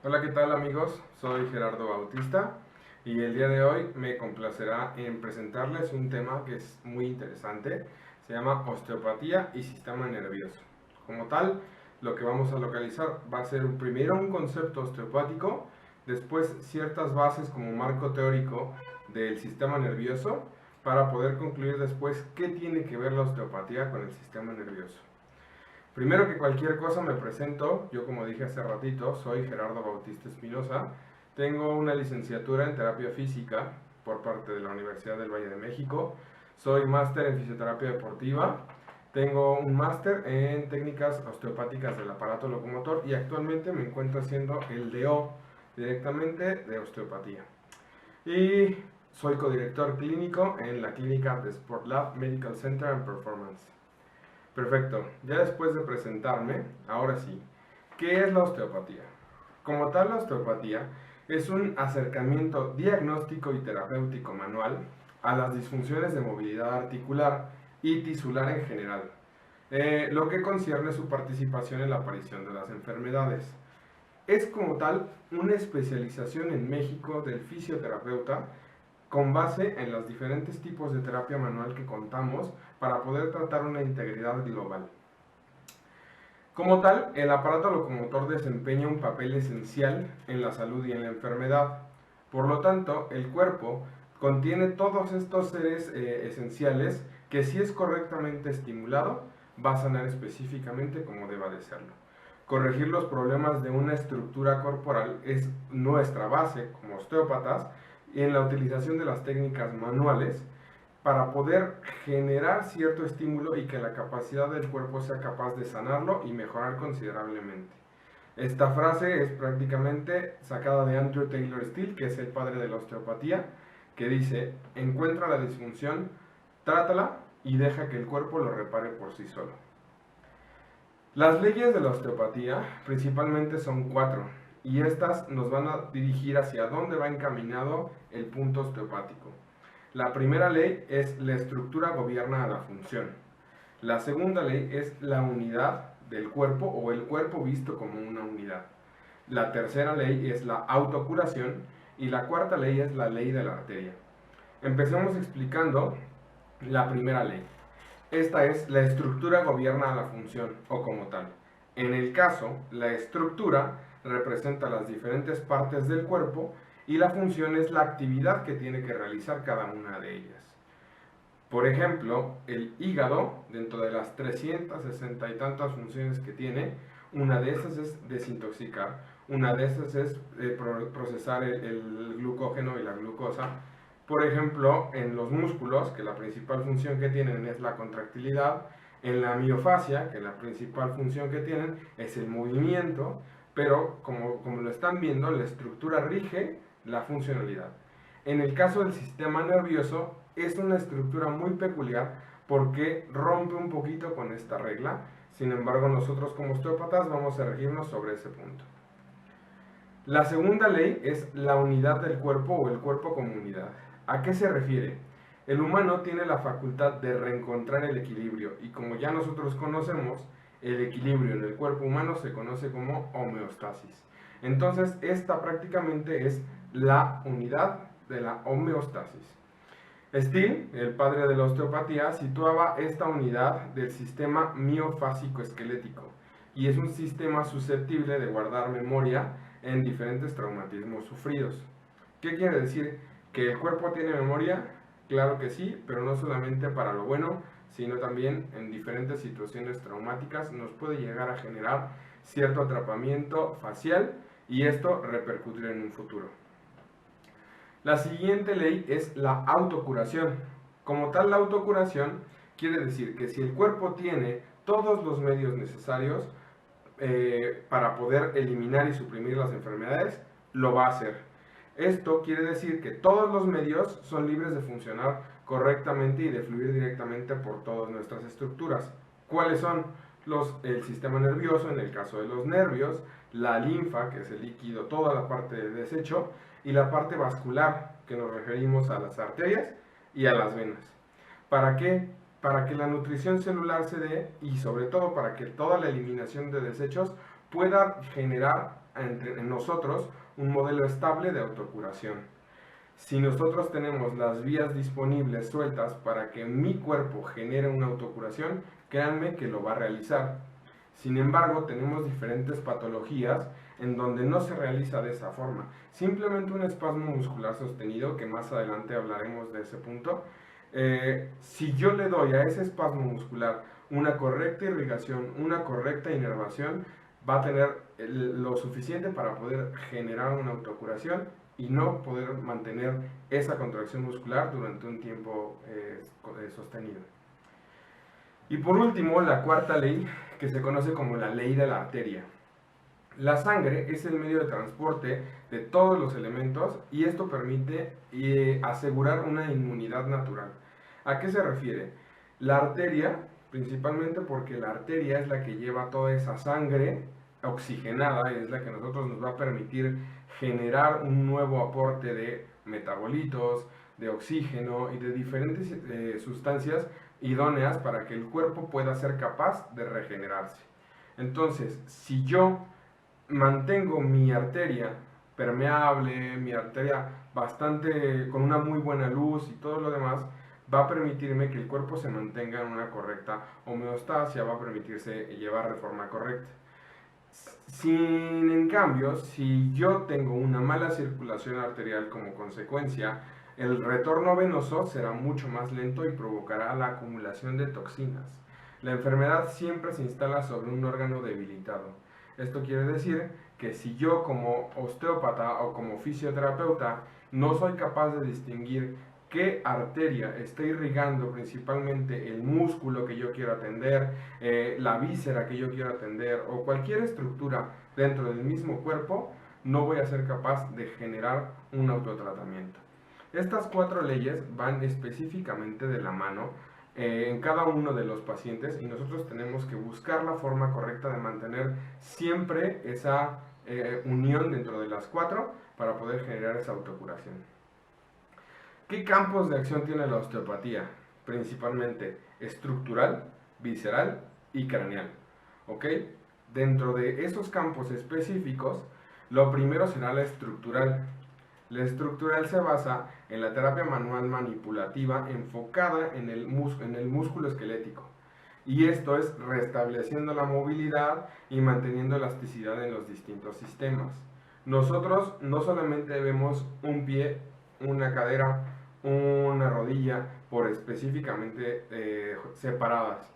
Hola, ¿qué tal amigos? Soy Gerardo Bautista y el día de hoy me complacerá en presentarles un tema que es muy interesante. Se llama osteopatía y sistema nervioso. Como tal, lo que vamos a localizar va a ser primero un concepto osteopático, después ciertas bases como marco teórico del sistema nervioso, para poder concluir después qué tiene que ver la osteopatía con el sistema nervioso. Primero que cualquier cosa me presento, yo como dije hace ratito, soy Gerardo Bautista Espinosa, tengo una licenciatura en terapia física por parte de la Universidad del Valle de México, soy máster en fisioterapia deportiva, tengo un máster en técnicas osteopáticas del aparato locomotor y actualmente me encuentro haciendo el DO directamente de osteopatía. Y soy codirector clínico en la clínica de Sport Lab Medical Center and Performance. Perfecto, ya después de presentarme, ahora sí, ¿qué es la osteopatía? Como tal, la osteopatía es un acercamiento diagnóstico y terapéutico manual a las disfunciones de movilidad articular y tisular en general, lo que concierne su participación en la aparición de las enfermedades. Es como tal una especialización en México del fisioterapeuta con base en los diferentes tipos de terapia manual que contamos para poder tratar una integridad global. Como tal, el aparato locomotor desempeña un papel esencial en la salud y en la enfermedad. Por lo tanto, el cuerpo contiene todos estos seres esenciales que, si es correctamente estimulado, va a sanar específicamente como deba de serlo. Corregir los problemas de una estructura corporal es nuestra base como osteópatas en la utilización de las técnicas manuales para poder generar cierto estímulo y que la capacidad del cuerpo sea capaz de sanarlo y mejorar considerablemente. Esta frase es prácticamente sacada de Andrew Taylor Still, que es el padre de la osteopatía, que dice: encuentra la disfunción, trátala y deja que el cuerpo lo repare por sí solo. Las leyes de la osteopatía principalmente son 4, y estas nos van a dirigir hacia dónde va encaminado el punto osteopático. La primera ley es: la estructura gobierna a la función. La segunda ley es la unidad del cuerpo o el cuerpo visto como una unidad. La tercera ley es la autocuración y la cuarta ley es la ley de la arteria. Empecemos explicando la primera ley. Esta es: la estructura gobierna a la función o como tal. En el caso, la estructura representa las diferentes partes del cuerpo y la función es la actividad que tiene que realizar cada una de ellas. Por ejemplo, el hígado, dentro de las 360 y tantas funciones que tiene, una de esas es desintoxicar, una de esas es procesar el glucógeno y la glucosa. Por ejemplo, en los músculos, que la principal función que tienen es la contractilidad; en la miofascia, que la principal función que tienen es el movimiento, pero como lo están viendo, la estructura rige la funcionalidad. En el caso del sistema nervioso, es una estructura muy peculiar porque rompe un poquito con esta regla. Sin embargo, nosotros como osteópatas vamos a regirnos sobre ese punto. La segunda ley es la unidad del cuerpo o el cuerpo como unidad. ¿A qué se refiere? El humano tiene la facultad de reencontrar el equilibrio, y como ya nosotros conocemos, el equilibrio en el cuerpo humano se conoce como homeostasis. Entonces, esta prácticamente es la unidad de la homeostasis. Still, el padre de la osteopatía, situaba esta unidad del sistema miofásico-esquelético, y es un sistema susceptible de guardar memoria en diferentes traumatismos sufridos. ¿Qué quiere decir? ¿Que el cuerpo tiene memoria? Claro que sí, pero no solamente para lo bueno, sino también en diferentes situaciones traumáticas nos puede llegar a generar cierto atrapamiento facial, y esto repercutir en un futuro. La siguiente ley es la autocuración. Como tal, la autocuración quiere decir que si el cuerpo tiene todos los medios necesarios para poder eliminar y suprimir las enfermedades, lo va a hacer. Esto quiere decir que todos los medios son libres de funcionar correctamente y de fluir directamente por todas nuestras estructuras. ¿Cuáles son? El sistema nervioso, en el caso de los nervios; la linfa, que es el líquido, toda la parte de desecho; y la parte vascular, que nos referimos a las arterias y a las venas. ¿Para qué? Para que la nutrición celular se dé, y sobre todo para que toda la eliminación de desechos pueda generar en nosotros un modelo estable de autocuración. Si nosotros tenemos las vías disponibles sueltas para que mi cuerpo genere una autocuración, créanme que lo va a realizar. Sin embargo, tenemos diferentes patologías en donde no se realiza de esa forma. Simplemente un espasmo muscular sostenido, que más adelante hablaremos de ese punto. Si yo le doy a ese espasmo muscular una correcta irrigación, una correcta inervación, va a tener lo suficiente para poder generar una autocuración y no poder mantener esa contracción muscular durante un tiempo sostenido. Y por último, la cuarta ley, que se conoce como la ley de la arteria. La sangre es el medio de transporte de todos los elementos y esto permite asegurar una inmunidad natural. ¿A qué se refiere? La arteria, principalmente porque la arteria es la que lleva toda esa sangre oxigenada, es la que a nosotros nos va a permitir generar un nuevo aporte de metabolitos, de oxígeno y de diferentes sustancias idóneas para que el cuerpo pueda ser capaz de regenerarse. Entonces, si yo mantengo mi arteria permeable, mi arteria bastante con una muy buena luz y todo lo demás, va a permitirme que el cuerpo se mantenga en una correcta homeostasia, va a permitirse llevar de forma correcta. En cambio, si yo tengo una mala circulación arterial como consecuencia, el retorno venoso será mucho más lento y provocará la acumulación de toxinas. La enfermedad siempre se instala sobre un órgano debilitado. Esto quiere decir que si yo como osteópata o como fisioterapeuta no soy capaz de distinguir qué arteria está irrigando principalmente el músculo que yo quiero atender, la víscera que yo quiero atender o cualquier estructura dentro del mismo cuerpo, no voy a ser capaz de generar un autotratamiento. Estas 4 leyes van específicamente de la mano en cada uno de los pacientes y nosotros tenemos que buscar la forma correcta de mantener siempre esa unión dentro de las 4 para poder generar esa autocuración. ¿Qué campos de acción tiene la osteopatía? Principalmente estructural, visceral y craneal. ¿Ok? Dentro de esos campos específicos, lo primero será la estructural. La estructural se basa en la terapia manual manipulativa enfocada en el músculo esquelético. Y esto es restableciendo la movilidad y manteniendo elasticidad en los distintos sistemas. Nosotros no solamente vemos un pie, una cadera, una rodilla por específicamente separadas.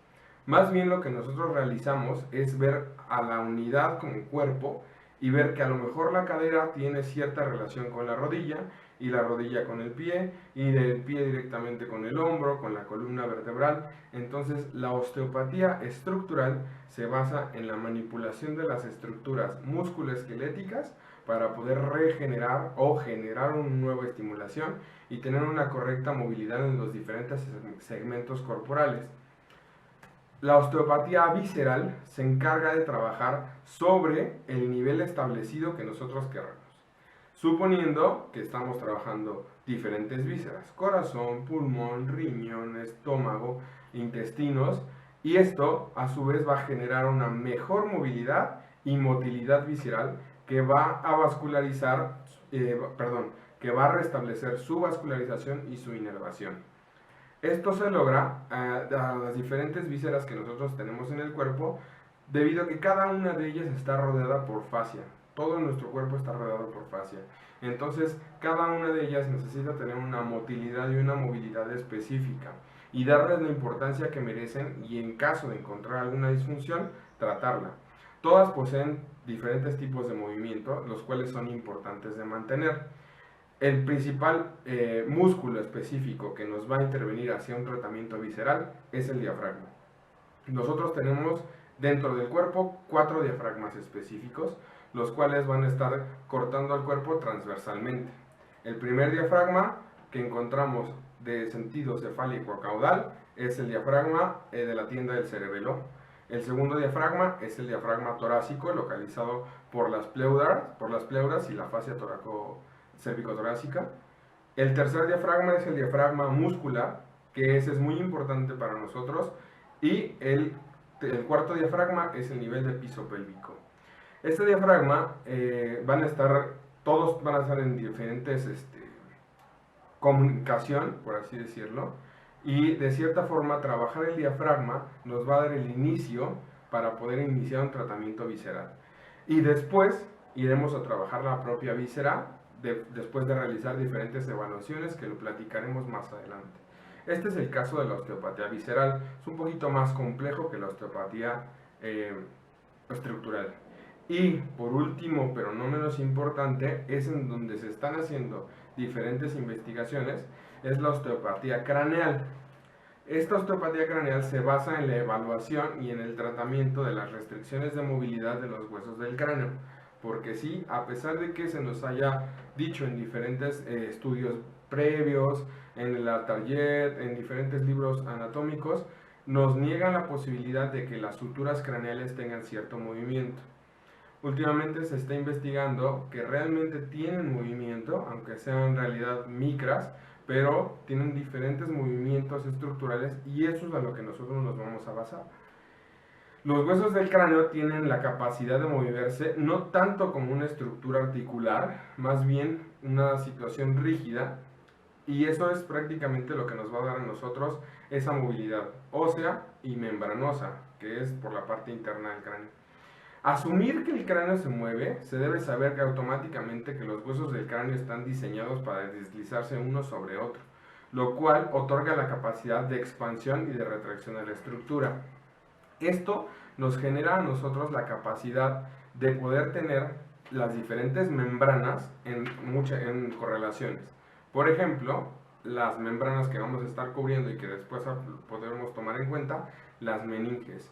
Más bien lo que nosotros realizamos es ver a la unidad como cuerpo y ver que a lo mejor la cadera tiene cierta relación con la rodilla y la rodilla con el pie y del pie directamente con el hombro, con la columna vertebral. Entonces la osteopatía estructural se basa en la manipulación de las estructuras musculoesqueléticas para poder regenerar o generar una nueva estimulación y tener una correcta movilidad en los diferentes segmentos corporales. La osteopatía visceral se encarga de trabajar sobre el nivel establecido que nosotros queramos, suponiendo que estamos trabajando diferentes vísceras, corazón, pulmón, riñón, estómago, intestinos, y esto a su vez va a generar una mejor movilidad y motilidad visceral que va a que va a restablecer su vascularización y su inervación. Esto se logra a las diferentes vísceras que nosotros tenemos en el cuerpo, debido a que cada una de ellas está rodeada por fascia. Todo nuestro cuerpo está rodeado por fascia. Entonces, cada una de ellas necesita tener una motilidad y una movilidad específica y darles la importancia que merecen y en caso de encontrar alguna disfunción, tratarla. Todas poseen diferentes tipos de movimiento, los cuales son importantes de mantener. El principal músculo específico que nos va a intervenir hacia un tratamiento visceral es el diafragma. Nosotros tenemos dentro del cuerpo 4 diafragmas específicos, los cuales van a estar cortando al cuerpo transversalmente. El primer diafragma que encontramos de sentido cefálico a caudal es el diafragma de la tienda del cerebelo. El segundo diafragma es el diafragma torácico, localizado por las pleuras y la fascia cérvico-torácica. El tercer diafragma es el diafragma muscular, que ese es muy importante para nosotros. Y el cuarto diafragma es el nivel de piso pélvico. Este diafragma todos van a estar en diferentes comunicación, por así decirlo, y de cierta forma trabajar el diafragma nos va a dar el inicio para poder iniciar un tratamiento visceral. Y después iremos a trabajar la propia víscera después de realizar diferentes evaluaciones que lo platicaremos más adelante. Este es el caso de la osteopatía visceral. Es un poquito más complejo que la osteopatía estructural. Y por último, pero no menos importante, es en donde se están haciendo diferentes investigaciones, es la osteopatía craneal. Esta osteopatía craneal se basa en la evaluación y en el tratamiento de las restricciones de movilidad de los huesos del cráneo. Porque sí, a pesar de que se nos haya dicho en diferentes estudios previos, en el Target, en diferentes libros anatómicos, nos niegan la posibilidad de que las suturas craneales tengan cierto movimiento. Últimamente se está investigando que realmente tienen movimiento, aunque sean en realidad micras, pero tienen diferentes movimientos estructurales y eso es a lo que nosotros nos vamos a basar. Los huesos del cráneo tienen la capacidad de moverse no tanto como una estructura articular, más bien una situación rígida, y eso es prácticamente lo que nos va a dar a nosotros esa movilidad ósea y membranosa, que es por la parte interna del cráneo. Asumir que el cráneo se mueve, se debe saber que automáticamente que los huesos del cráneo están diseñados para deslizarse uno sobre otro, lo cual otorga la capacidad de expansión y de retracción de la estructura. Esto nos genera a nosotros la capacidad de poder tener las diferentes membranas en correlaciones. Por ejemplo, las membranas que vamos a estar cubriendo y que después podremos tomar en cuenta, las meninges.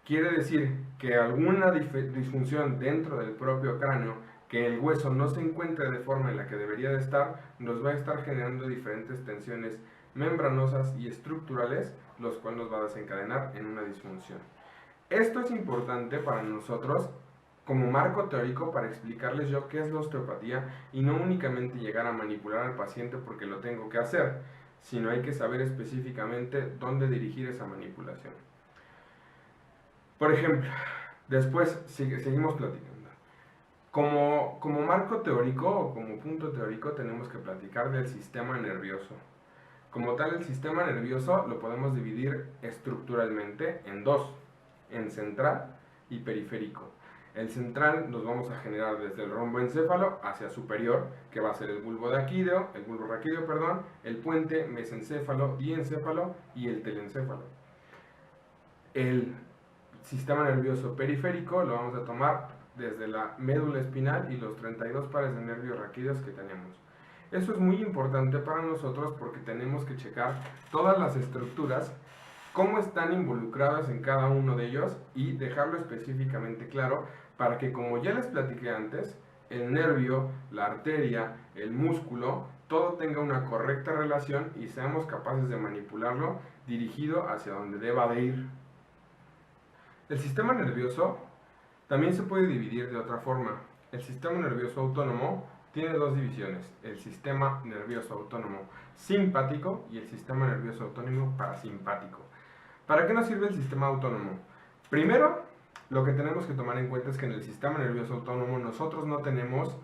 Quiere decir que alguna disfunción dentro del propio cráneo, que el hueso no se encuentre de forma en la que debería de estar, nos va a estar generando diferentes tensiones membranosas y estructurales, los cuales nos va a desencadenar en una disfunción. Esto es importante para nosotros como marco teórico para explicarles yo qué es la osteopatía y no únicamente llegar a manipular al paciente porque lo tengo que hacer, sino hay que saber específicamente dónde dirigir esa manipulación. Por ejemplo, después seguimos platicando. Como marco teórico o como punto teórico tenemos que platicar del sistema nervioso. Como tal, el sistema nervioso lo podemos dividir estructuralmente en dos, en central y periférico. El central nos vamos a generar desde el romboencéfalo hacia superior, que va a ser el bulbo raquídeo, el puente mesencéfalo, diencéfalo y el telencéfalo. El sistema nervioso periférico lo vamos a tomar desde la médula espinal y los 32 pares de nervios raquídeos que tenemos. Eso es muy importante para nosotros porque tenemos que checar todas las estructuras, cómo están involucradas en cada uno de ellos y dejarlo específicamente claro para que, como ya les platiqué antes, el nervio, la arteria, el músculo, todo tenga una correcta relación y seamos capaces de manipularlo dirigido hacia donde deba de ir. El sistema nervioso también se puede dividir de otra forma. El sistema nervioso autónomo tiene dos divisiones, el sistema nervioso autónomo simpático y el sistema nervioso autónomo parasimpático. ¿Para qué nos sirve el sistema autónomo? Primero, lo que tenemos que tomar en cuenta es que en el sistema nervioso autónomo nosotros no tenemos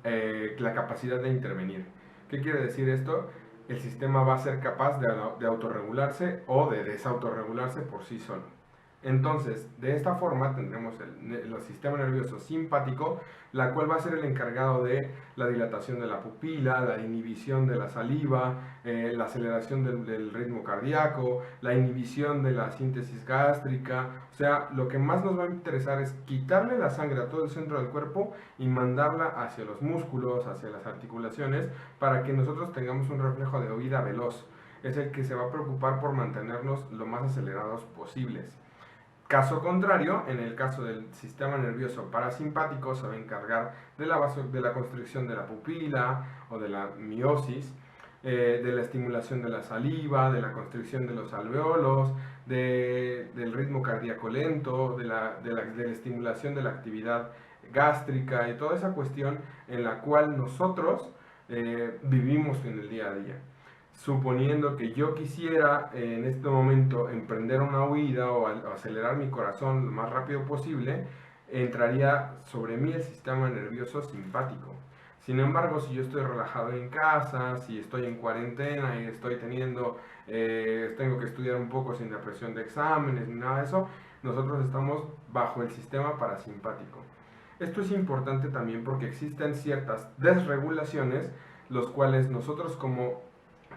la capacidad de intervenir. ¿Qué quiere decir esto? El sistema va a ser capaz de autorregularse o de desautorregularse por sí solo. Entonces, de esta forma tendremos el sistema nervioso simpático, la cual va a ser el encargado de la dilatación de la pupila, la inhibición de la saliva, la aceleración del ritmo cardíaco, la inhibición de la síntesis gástrica. O sea, lo que más nos va a interesar es quitarle la sangre a todo el centro del cuerpo y mandarla hacia los músculos, hacia las articulaciones, para que nosotros tengamos un reflejo de huida veloz. Es el que se va a preocupar por mantenernos lo más acelerados posibles. Caso contrario, en el caso del sistema nervioso parasimpático se va a encargar de la constricción de la pupila o de la miosis, de la estimulación de la saliva, de la constricción de los alveolos, del ritmo cardíaco lento, de la estimulación de la actividad gástrica y toda esa cuestión en la cual nosotros vivimos en el día a día. Suponiendo que yo quisiera en este momento emprender una huida o acelerar mi corazón lo más rápido posible, entraría sobre mí el sistema nervioso simpático. Sin embargo, si yo estoy relajado en casa, si estoy en cuarentena y estoy tengo que estudiar un poco sin la presión de exámenes ni nada de eso, nosotros estamos bajo el sistema parasimpático. Esto es importante también porque existen ciertas desregulaciones, los cuales nosotros como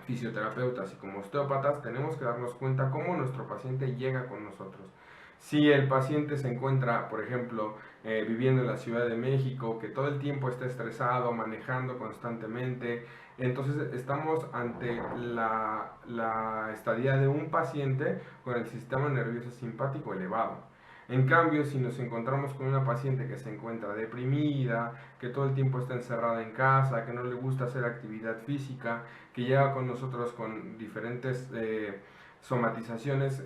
fisioterapeutas y como osteópatas tenemos que darnos cuenta cómo nuestro paciente llega con nosotros. Si el paciente se encuentra, por ejemplo, viviendo en la Ciudad de México, que todo el tiempo está estresado, manejando constantemente, entonces estamos ante la estadía de un paciente con el sistema nervioso simpático elevado. En cambio, si nos encontramos con una paciente que se encuentra deprimida, que todo el tiempo está encerrada en casa, que no le gusta hacer actividad física, que llega con nosotros con diferentes somatizaciones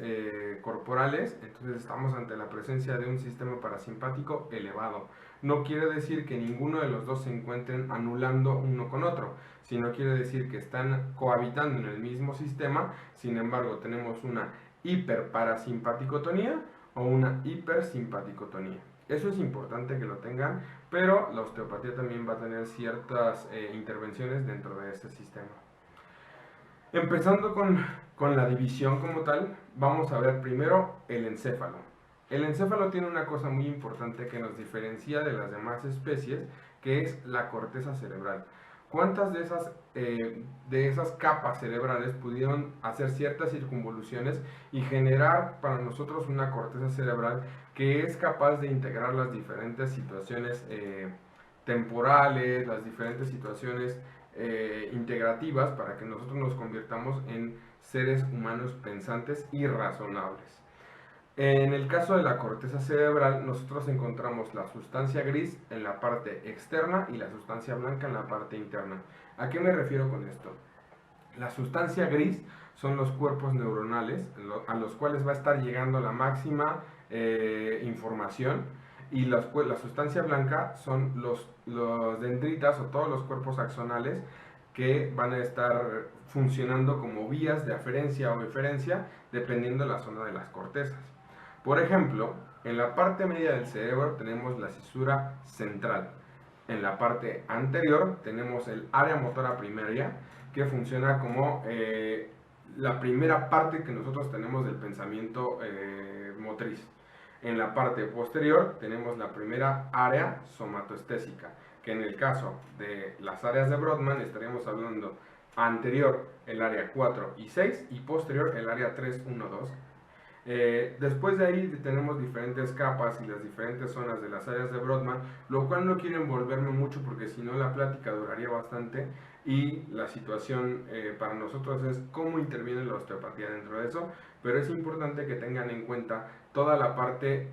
corporales, entonces estamos ante la presencia de un sistema parasimpático elevado. No quiere decir que ninguno de los dos se encuentren anulando uno con otro, sino quiere decir que están cohabitando en el mismo sistema, sin embargo tenemos una hiperparasimpaticotonía o una hipersimpaticotonía. Eso es importante que lo tengan, pero la osteopatía también va a tener ciertas intervenciones dentro de este sistema. Empezando con la división como tal, vamos a ver primero el encéfalo. El encéfalo tiene una cosa muy importante que nos diferencia de las demás especies, que es la corteza cerebral. ¿Cuántas de esas capas cerebrales pudieron hacer ciertas circunvoluciones y generar para nosotros una corteza cerebral que es capaz de integrar las diferentes situaciones temporales, las diferentes situaciones integrativas para que nosotros nos convirtamos en seres humanos pensantes y razonables? En el caso de la corteza cerebral, nosotros encontramos la sustancia gris en la parte externa y la sustancia blanca en la parte interna. ¿A qué me refiero con esto? La sustancia gris son los cuerpos neuronales a los cuales va a estar llegando la máxima información, y la sustancia blanca son los dendritas o todos los cuerpos axonales que van a estar funcionando como vías de aferencia o eferencia dependiendo de la zona de las cortezas. Por ejemplo, en la parte media del cerebro tenemos la cisura central. En la parte anterior tenemos el área motora primaria, que funciona como la primera parte que nosotros tenemos del pensamiento motriz. En la parte posterior tenemos la primera área somatoestésica, que en el caso de las áreas de Brodmann estaríamos hablando anterior el área 4 y 6 y posterior el área 3, 1, 2. Después de ahí tenemos diferentes capas y las diferentes zonas de las áreas de Brodmann, lo cual no quiero envolverme mucho porque si no la plática duraría bastante, y la situación para nosotros es cómo interviene la osteopatía dentro de eso, pero es importante que tengan en cuenta toda la parte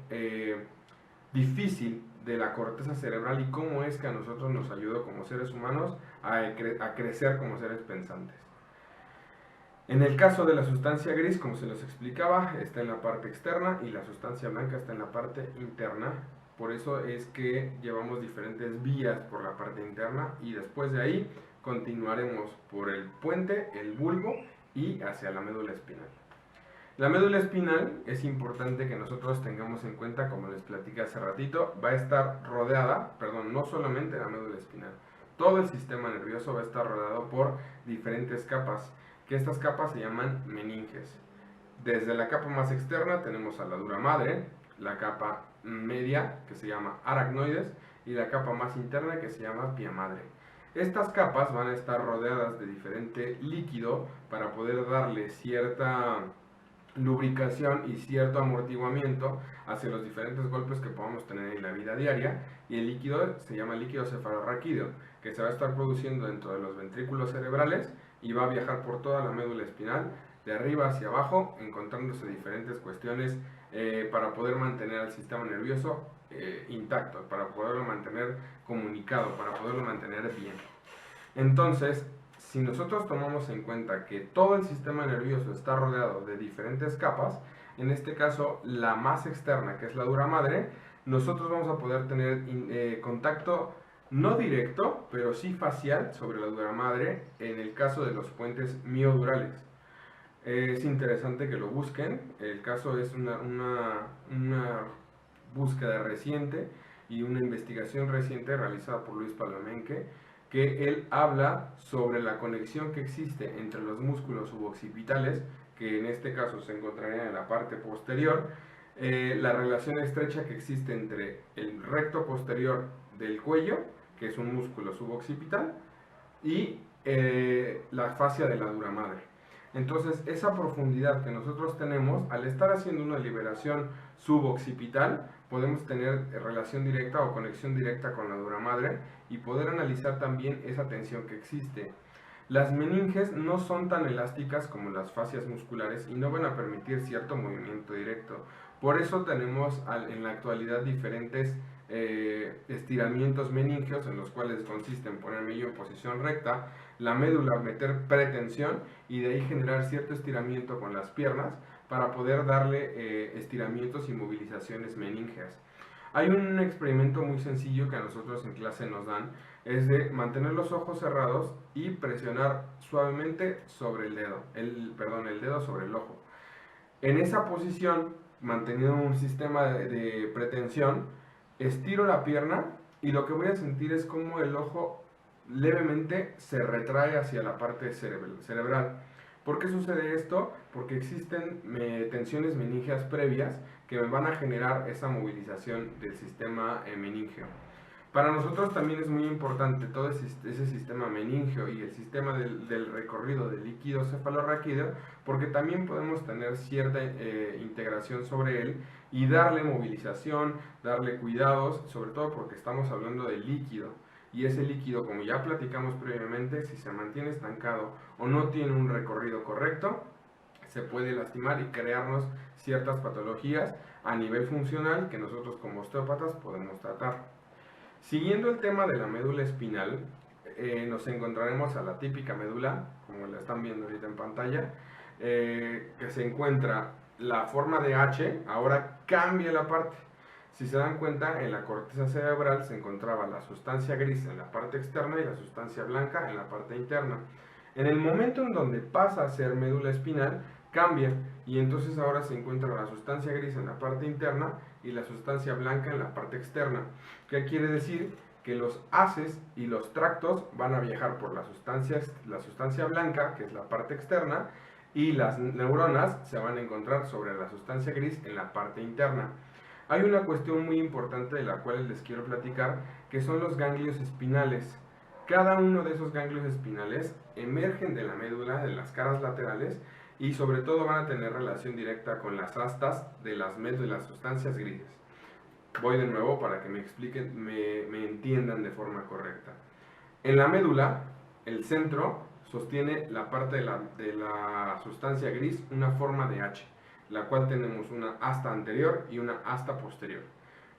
difícil de la corteza cerebral y cómo es que a nosotros nos ayuda como seres humanos a crecer como seres pensantes. En el caso de la sustancia gris, como se los explicaba, está en la parte externa y la sustancia blanca está en la parte interna. Por eso es que llevamos diferentes vías por la parte interna y después de ahí continuaremos por el puente, el bulbo y hacia la médula espinal. La médula espinal es importante que nosotros tengamos en cuenta, como les platicé hace ratito, va a estar rodeada, no solamente la médula espinal, todo el sistema nervioso va a estar rodeado por diferentes capas, que estas capas se llaman meninges. Desde la capa más externa tenemos a la dura madre, la capa media que se llama aracnoides y la capa más interna que se llama pia madre. Estas capas van a estar rodeadas de diferente líquido para poder darle cierta lubricación y cierto amortiguamiento hacia los diferentes golpes que podamos tener en la vida diaria, y el líquido se llama líquido cefalorraquídeo, que se va a estar produciendo dentro de los ventrículos cerebrales y va a viajar por toda la médula espinal, de arriba hacia abajo, encontrándose diferentes cuestiones para poder mantener al sistema nervioso intacto, para poderlo mantener comunicado, para poderlo mantener bien. Entonces, si nosotros tomamos en cuenta que todo el sistema nervioso está rodeado de diferentes capas, en este caso la más externa, que es la dura madre, nosotros vamos a poder tener contacto no directo, pero sí facial sobre la dura madre en el caso de los puentes miodurales. Es interesante que lo busquen. El caso es una búsqueda reciente y una investigación reciente realizada por Luis Palomenque, que él habla sobre la conexión que existe entre los músculos suboccipitales, que en este caso se encontrarían en la parte posterior, la relación estrecha que existe entre el recto posterior del cuello, que es un músculo suboccipital, y la fascia de la dura madre. Entonces, esa profundidad que nosotros tenemos, al estar haciendo una liberación suboccipital, podemos tener relación directa o conexión directa con la dura madre y poder analizar también esa tensión que existe. Las meninges no son tan elásticas como las fascias musculares y no van a permitir cierto movimiento directo. Por eso tenemos en la actualidad diferentes estiramientos meningeos, en los cuales consiste en ponerme yo en posición recta, la médula meter pretensión y de ahí generar cierto estiramiento con las piernas para poder darle estiramientos y movilizaciones meníngeas. Hay un experimento muy sencillo que a nosotros en clase nos dan, es de mantener los ojos cerrados y presionar suavemente sobre el dedo, el dedo sobre el ojo. En esa posición, manteniendo un sistema de pretensión, estiro la pierna y lo que voy a sentir es como el ojo levemente se retrae hacia la parte cerebral. ¿Por qué sucede esto? Porque existen tensiones meníngeas previas que me van a generar esa movilización del sistema meningeo. Para nosotros también es muy importante todo ese sistema meningeo y el sistema del recorrido del líquido cefalorraquídeo, porque también podemos tener cierta integración sobre él y darle movilización, darle cuidados, sobre todo porque estamos hablando de líquido. Y ese líquido, como ya platicamos previamente, si se mantiene estancado o no tiene un recorrido correcto, se puede lastimar y crearnos ciertas patologías a nivel funcional que nosotros como osteópatas podemos tratar. Siguiendo el tema de la médula espinal, nos encontraremos a la típica médula, como la están viendo ahorita en pantalla, que se encuentra la forma de H, ahora cambia la parte. Si se dan cuenta, en la corteza cerebral se encontraba la sustancia gris en la parte externa y la sustancia blanca en la parte interna. En el momento en donde pasa a ser médula espinal, cambia y entonces ahora se encuentra la sustancia gris en la parte interna y la sustancia blanca en la parte externa. ¿Qué quiere decir? Que los haces y los tractos van a viajar por la sustancia blanca, que es la parte externa, y las neuronas se van a encontrar sobre la sustancia gris en la parte interna. Hay una cuestión muy importante de la cual les quiero platicar, que son los ganglios espinales. Cada uno de esos ganglios espinales emergen de la médula, de las caras laterales, y sobre todo van a tener relación directa con las astas de las sustancias grises. Voy de nuevo para que me expliquen, me entiendan de forma correcta. En la médula, el centro sostiene la parte de la sustancia gris, una forma de H, la cual tenemos una asta anterior y una asta posterior.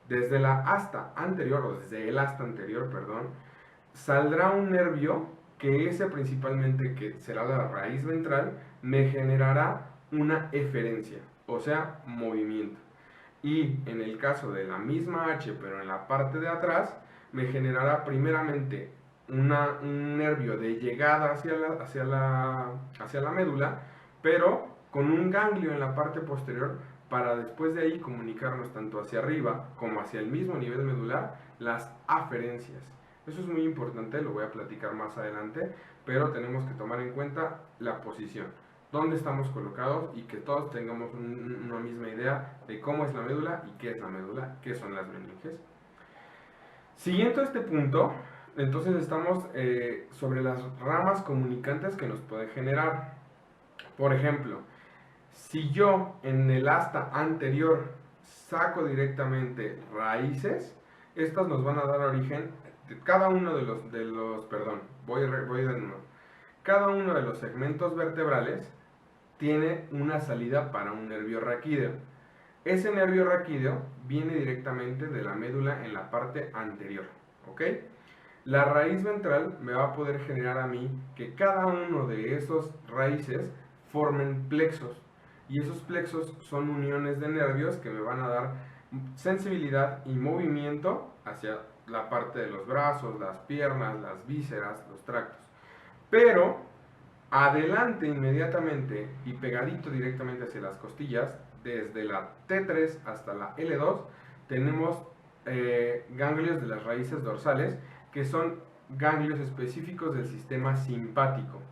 Desde la asta anterior, o desde el asta anterior, perdón, saldrá un nervio que ese principalmente, que será la raíz ventral, me generará una eferencia, o sea, movimiento. Y en el caso de la misma H, pero en la parte de atrás, me generará primeramente un nervio de llegada hacia la médula, pero con un ganglio en la parte posterior para después de ahí comunicarnos tanto hacia arriba como hacia el mismo nivel medular las aferencias. Eso es muy importante, lo voy a platicar más adelante, pero tenemos que tomar en cuenta la posición, dónde estamos colocados y que todos tengamos una misma idea de cómo es la médula y qué es la médula, qué son las meninges. Siguiendo este punto, entonces estamos sobre las ramas comunicantes que nos pueden generar. Por ejemplo, si yo en el asta anterior saco directamente raíces, estas nos van a dar origen, cada uno de los voy de nuevo. Cada uno de los segmentos vertebrales tiene una salida para un nervio raquídeo. Ese nervio raquídeo viene directamente de la médula en la parte anterior, ¿ok? La raíz ventral me va a poder generar a mí que cada uno de esos raíces formen plexos. Y esos plexos son uniones de nervios que me van a dar sensibilidad y movimiento hacia la parte de los brazos, las piernas, las vísceras, los tractos. Pero adelante inmediatamente y pegadito directamente hacia las costillas, desde la T3 hasta la L2, tenemos ganglios de las raíces dorsales, que son ganglios específicos del sistema simpático.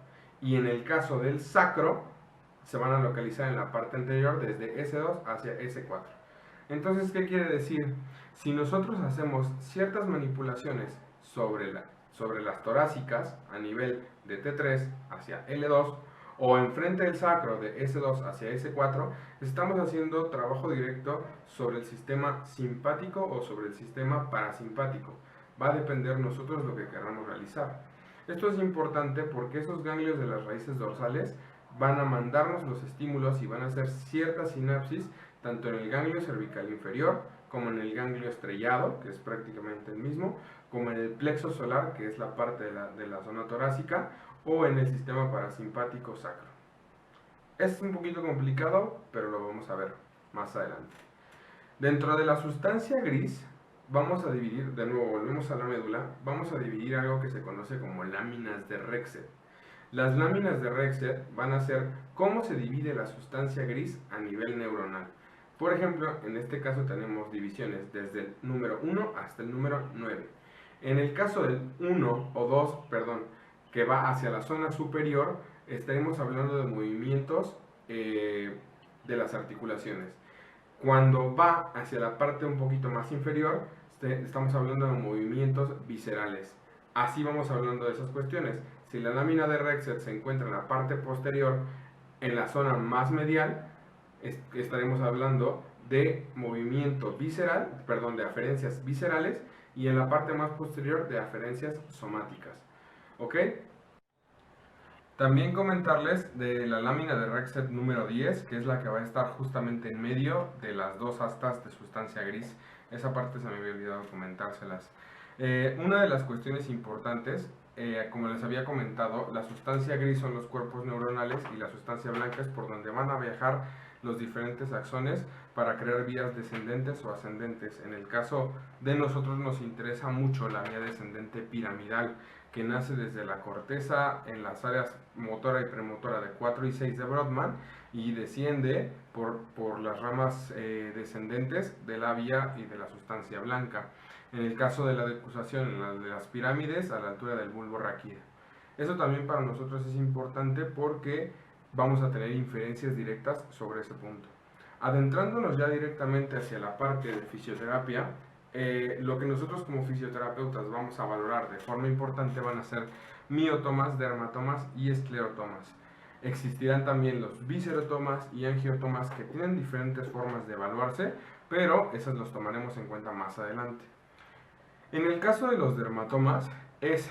Y en el caso del sacro, se van a localizar en la parte anterior desde S2 hacia S4. Entonces, ¿qué quiere decir? Si nosotros hacemos ciertas manipulaciones sobre las torácicas a nivel de T3 hacia L2 o enfrente del sacro de S2 hacia S4, estamos haciendo trabajo directo sobre el sistema simpático o sobre el sistema parasimpático. Va a depender nosotros lo que queramos realizar. Esto es importante porque esos ganglios de las raíces dorsales van a mandarnos los estímulos y van a hacer cierta sinapsis tanto en el ganglio cervical inferior como en el ganglio estrellado, que es prácticamente el mismo, como en el plexo solar, que es la parte de la zona torácica, o en el sistema parasimpático sacro. Es un poquito complicado, pero lo vamos a ver más adelante. Dentro de la sustancia gris, vamos a dividir, de nuevo volvemos a la médula, vamos a dividir algo que se conoce como láminas de Rexed. Las láminas de Rexed van a ser cómo se divide la sustancia gris a nivel neuronal. Por ejemplo, en este caso tenemos divisiones desde el número 1 hasta el número 9. En el caso del 1 o 2, perdón, que va hacia la zona superior, estaremos hablando de movimientos de las articulaciones. Cuando va hacia la parte un poquito más inferior, estamos hablando de movimientos viscerales. Así vamos hablando de esas cuestiones. Si la lámina de Rexed se encuentra en la parte posterior, en la zona más medial, estaremos hablando de movimiento visceral, perdón, de aferencias viscerales, y en la parte más posterior de aferencias somáticas. ¿Ok? También comentarles de la lámina de Rexed número 10, que es la que va a estar justamente en medio de las dos astas de sustancia gris. Esa parte se me había olvidado comentárselas. Una de las cuestiones importantes, como les había comentado, la sustancia gris son los cuerpos neuronales y la sustancia blanca es por donde van a viajar los diferentes axones para crear vías descendentes o ascendentes. En el caso de nosotros nos interesa mucho la vía descendente piramidal, que nace desde la corteza en las áreas motora y premotora de 4 y 6 de Brodmann y desciende por las ramas descendentes de la vía y de la sustancia blanca. En el caso de la decusación en la de las pirámides, a la altura del bulbo raquídeo. Eso también para nosotros es importante porque vamos a tener inferencias directas sobre ese punto. Adentrándonos ya directamente hacia la parte de fisioterapia, lo que nosotros como fisioterapeutas vamos a valorar de forma importante van a ser miotomas, dermatomas y esclerotomas. Existirán también los viscerotomas y angiotomas que tienen diferentes formas de evaluarse, pero esas los tomaremos en cuenta más adelante. En el caso de los dermatomas, es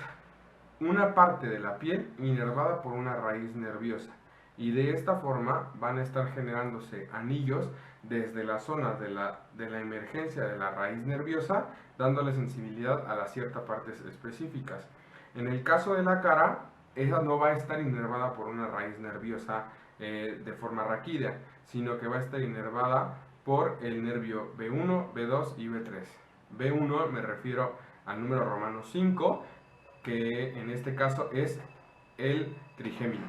una parte de la piel inervada por una raíz nerviosa y de esta forma van a estar generándose anillos desde la zona de la emergencia de la raíz nerviosa, dándole sensibilidad a las ciertas partes específicas. En el caso de la cara, esa no va a estar inervada por una raíz nerviosa de forma raquídea, sino que va a estar inervada por el nervio B1, B2 y B3. B1 me refiero al número romano 5, que en este caso es el trigémino.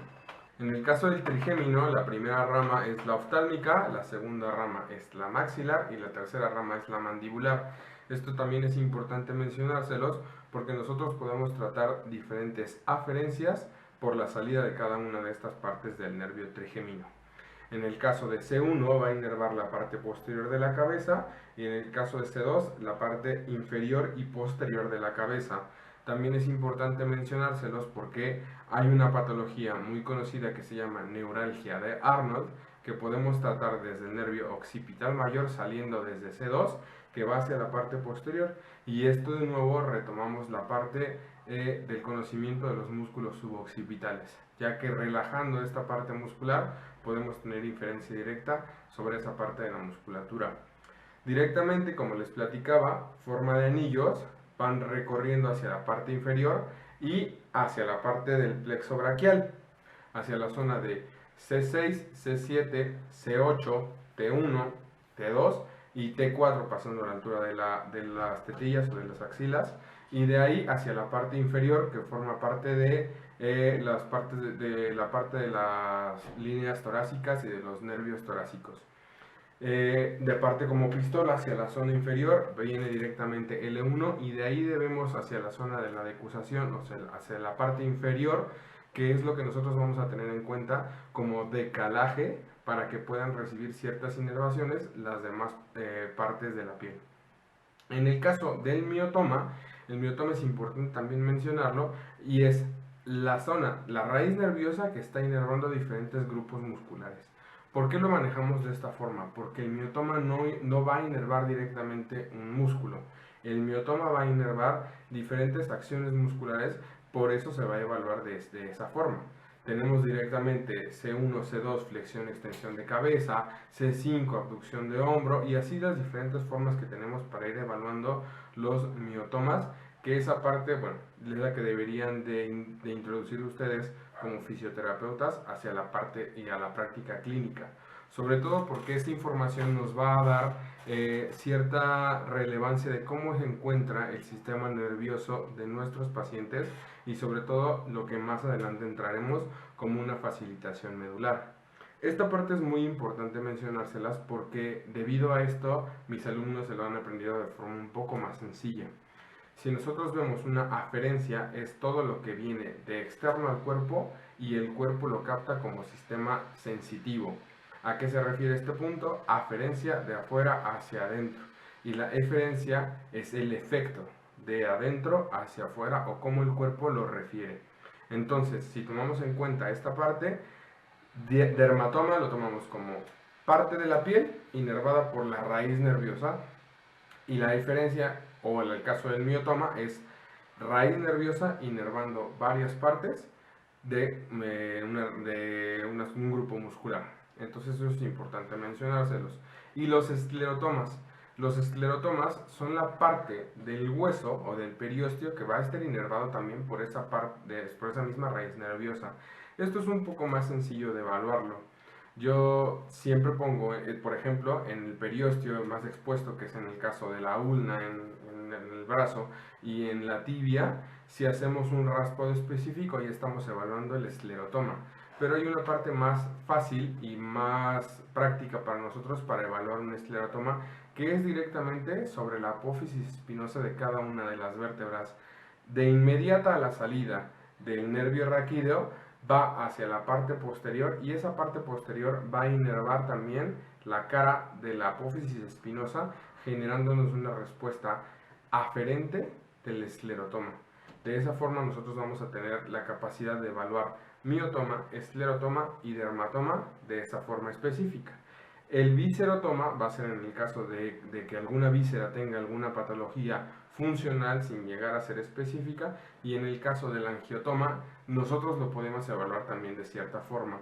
En el caso del trigémino, la primera rama es la oftálmica, la segunda rama es la maxilar y la tercera rama es la mandibular. Esto también es importante mencionárselos porque nosotros podemos tratar diferentes aferencias por la salida de cada una de estas partes del nervio trigémino. En el caso de C1 va a inervar la parte posterior de la cabeza y en el caso de C2 la parte inferior y posterior de la cabeza. También es importante mencionárselos porque hay una patología muy conocida que se llama neuralgia de Arnold, que podemos tratar desde el nervio occipital mayor saliendo desde C2, que va hacia la parte posterior, y esto de nuevo retomamos la parte del conocimiento de los músculos suboccipitales, ya que relajando esta parte muscular podemos tener inferencia directa sobre esa parte de la musculatura. Directamente, como les platicaba, forma de anillos van recorriendo hacia la parte inferior y hacia la parte del plexo braquial, hacia la zona de C6, C7, C8, T1, T2 y T4, pasando a la altura de las tetillas o de las axilas, y de ahí hacia la parte inferior, que forma parte de la parte de las líneas torácicas y de los nervios torácicos. De parte como pistola hacia la zona inferior viene directamente L1 y de ahí debemos hacia la zona de la decusación, o sea, hacia la parte inferior, que es lo que nosotros vamos a tener en cuenta como decalaje para que puedan recibir ciertas inervaciones las demás partes de la piel. En el caso del miotoma, el miotoma es importante también mencionarlo y es la zona, la raíz nerviosa que está inervando diferentes grupos musculares. ¿Por qué lo manejamos de esta forma? Porque el miotoma no va a inervar directamente un músculo. El miotoma va a inervar diferentes acciones musculares, por eso se va a evaluar de esa forma. Tenemos directamente C1, C2, flexión, extensión de cabeza, C5, abducción de hombro y así las diferentes formas que tenemos para ir evaluando los miotomas, que esa parte, bueno, es la que deberían de introducir ustedes como fisioterapeutas hacia la parte y a la práctica clínica. Sobre todo porque esta información nos va a dar cierta relevancia de cómo se encuentra el sistema nervioso de nuestros pacientes y sobre todo lo que más adelante entraremos como una facilitación medular. Esta parte es muy importante mencionárselas porque debido a esto mis alumnos se lo han aprendido de forma un poco más sencilla. Si nosotros vemos una aferencia, es todo lo que viene de externo al cuerpo y el cuerpo lo capta como sistema sensitivo. ¿A qué se refiere este punto? Aferencia de afuera hacia adentro. Y la eferencia es el efecto de adentro hacia afuera o cómo el cuerpo lo refiere. Entonces, si tomamos en cuenta esta parte, dermatoma lo tomamos como parte de la piel inervada por la raíz nerviosa y la diferencia, o en el caso del miotoma, es raíz nerviosa inervando varias partes de un grupo muscular. Entonces eso es importante mencionárselos. Y los esclerotomas. Los esclerotomas son la parte del hueso o del periósteo que va a estar inervado también por esa misma raíz nerviosa. Esto es un poco más sencillo de evaluarlo. Yo siempre pongo, por ejemplo, en el periósteo más expuesto, que es en el caso de la ulna, en el brazo y en la tibia, si hacemos un raspado específico, ahí estamos evaluando el esclerotoma. Pero hay una parte más fácil y más práctica para nosotros para evaluar un esclerotoma, que es directamente sobre la apófisis espinosa de cada una de las vértebras. De inmediata a la salida del nervio raquídeo, va hacia la parte posterior y esa parte posterior va a inervar también la cara de la apófisis espinosa, generándonos una respuesta aferente del esclerotoma. De esa forma nosotros vamos a tener la capacidad de evaluar miotoma, esclerotoma y dermatoma de esa forma específica. El viscerotoma va a ser en el caso de que alguna víscera tenga alguna patología funcional sin llegar a ser específica, y en el caso del angiotoma nosotros lo podemos evaluar también de cierta forma.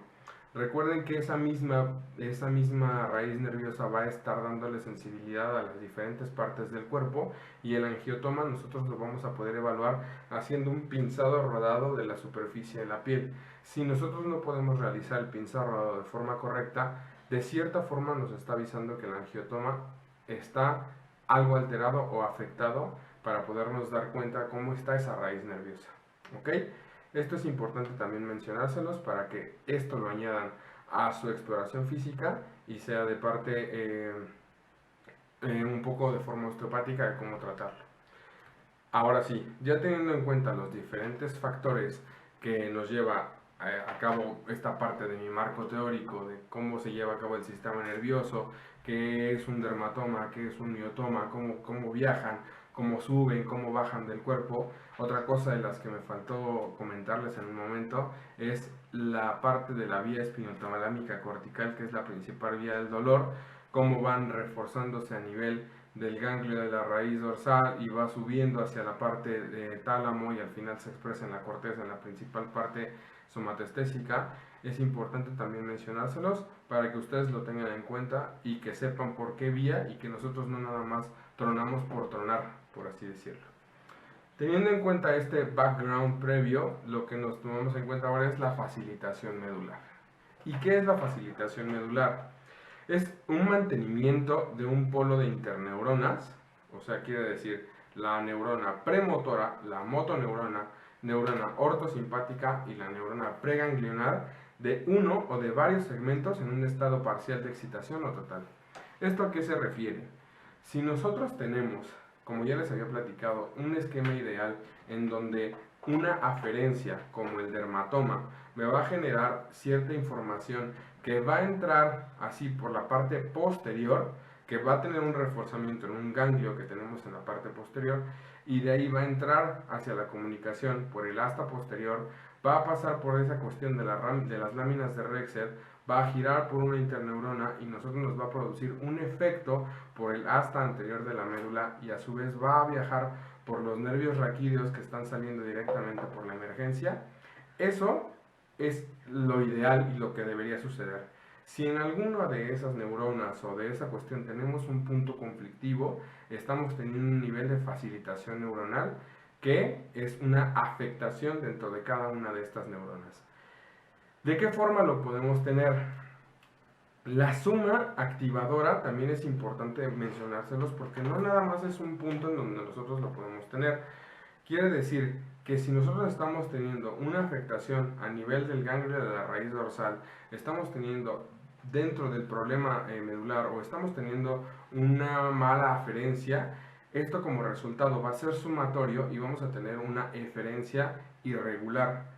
Recuerden que esa misma raíz nerviosa va a estar dándole sensibilidad a las diferentes partes del cuerpo, y el angiotoma nosotros lo vamos a poder evaluar haciendo un pinzado rodado de la superficie de la piel. Si nosotros no podemos realizar el pinzado rodado de forma correcta, de cierta forma nos está avisando que el angiotoma está algo alterado o afectado para podernos dar cuenta cómo está esa raíz nerviosa. ¿Ok? Esto es importante también mencionárselos para que esto lo añadan a su exploración física y sea de parte un poco de forma osteopática de cómo tratarlo. Ahora sí, ya teniendo en cuenta los diferentes factores que nos lleva a cabo esta parte de mi marco teórico de cómo se lleva a cabo el sistema nervioso, qué es un dermatoma, qué es un miotoma, cómo viajan, cómo suben, cómo bajan del cuerpo. Otra cosa de las que me faltó comentarles en un momento es la parte de la vía espinotalámica cortical, que es la principal vía del dolor, cómo van reforzándose a nivel del ganglio de la raíz dorsal y va subiendo hacia la parte de tálamo y al final se expresa en la corteza, en la principal parte somatostésica. Es importante también mencionárselos para que ustedes lo tengan en cuenta y que sepan por qué vía, y que nosotros no nada más tronamos por tronar, por así decirlo. Teniendo en cuenta este background previo, lo que nos tomamos en cuenta ahora es la facilitación medular. ¿Y qué es la facilitación medular? Es un mantenimiento de un polo de interneuronas, o sea, quiere decir la neurona premotora, la motoneurona, neurona ortosimpática y la neurona preganglionar, de uno o de varios segmentos en un estado parcial de excitación o total. ¿Esto a qué se refiere? Si nosotros tenemos, como ya les había platicado, un esquema ideal en donde una aferencia como el dermatoma me va a generar cierta información que va a entrar así por la parte posterior, que va a tener un reforzamiento en un ganglio que tenemos en la parte posterior, y de ahí va a entrar hacia la comunicación por el asta posterior, va a pasar por esa cuestión de las láminas de Rexed, va a girar por una interneurona y nosotros nos va a producir un efecto por el asta anterior de la médula, y a su vez va a viajar por los nervios raquídeos que están saliendo directamente por la emergencia. Eso es lo ideal y lo que debería suceder. Si en alguna de esas neuronas o de esa cuestión tenemos un punto conflictivo, estamos teniendo un nivel de facilitación neuronal que es una afectación dentro de cada una de estas neuronas. ¿De qué forma lo podemos tener? La suma activadora también es importante mencionárselos, porque no nada más es un punto en donde nosotros lo podemos tener. Quiere decir que si nosotros estamos teniendo una afectación a nivel del ganglio de la raíz dorsal, estamos teniendo dentro del problema medular, o estamos teniendo una mala aferencia, esto como resultado va a ser sumatorio y vamos a tener una eferencia irregular.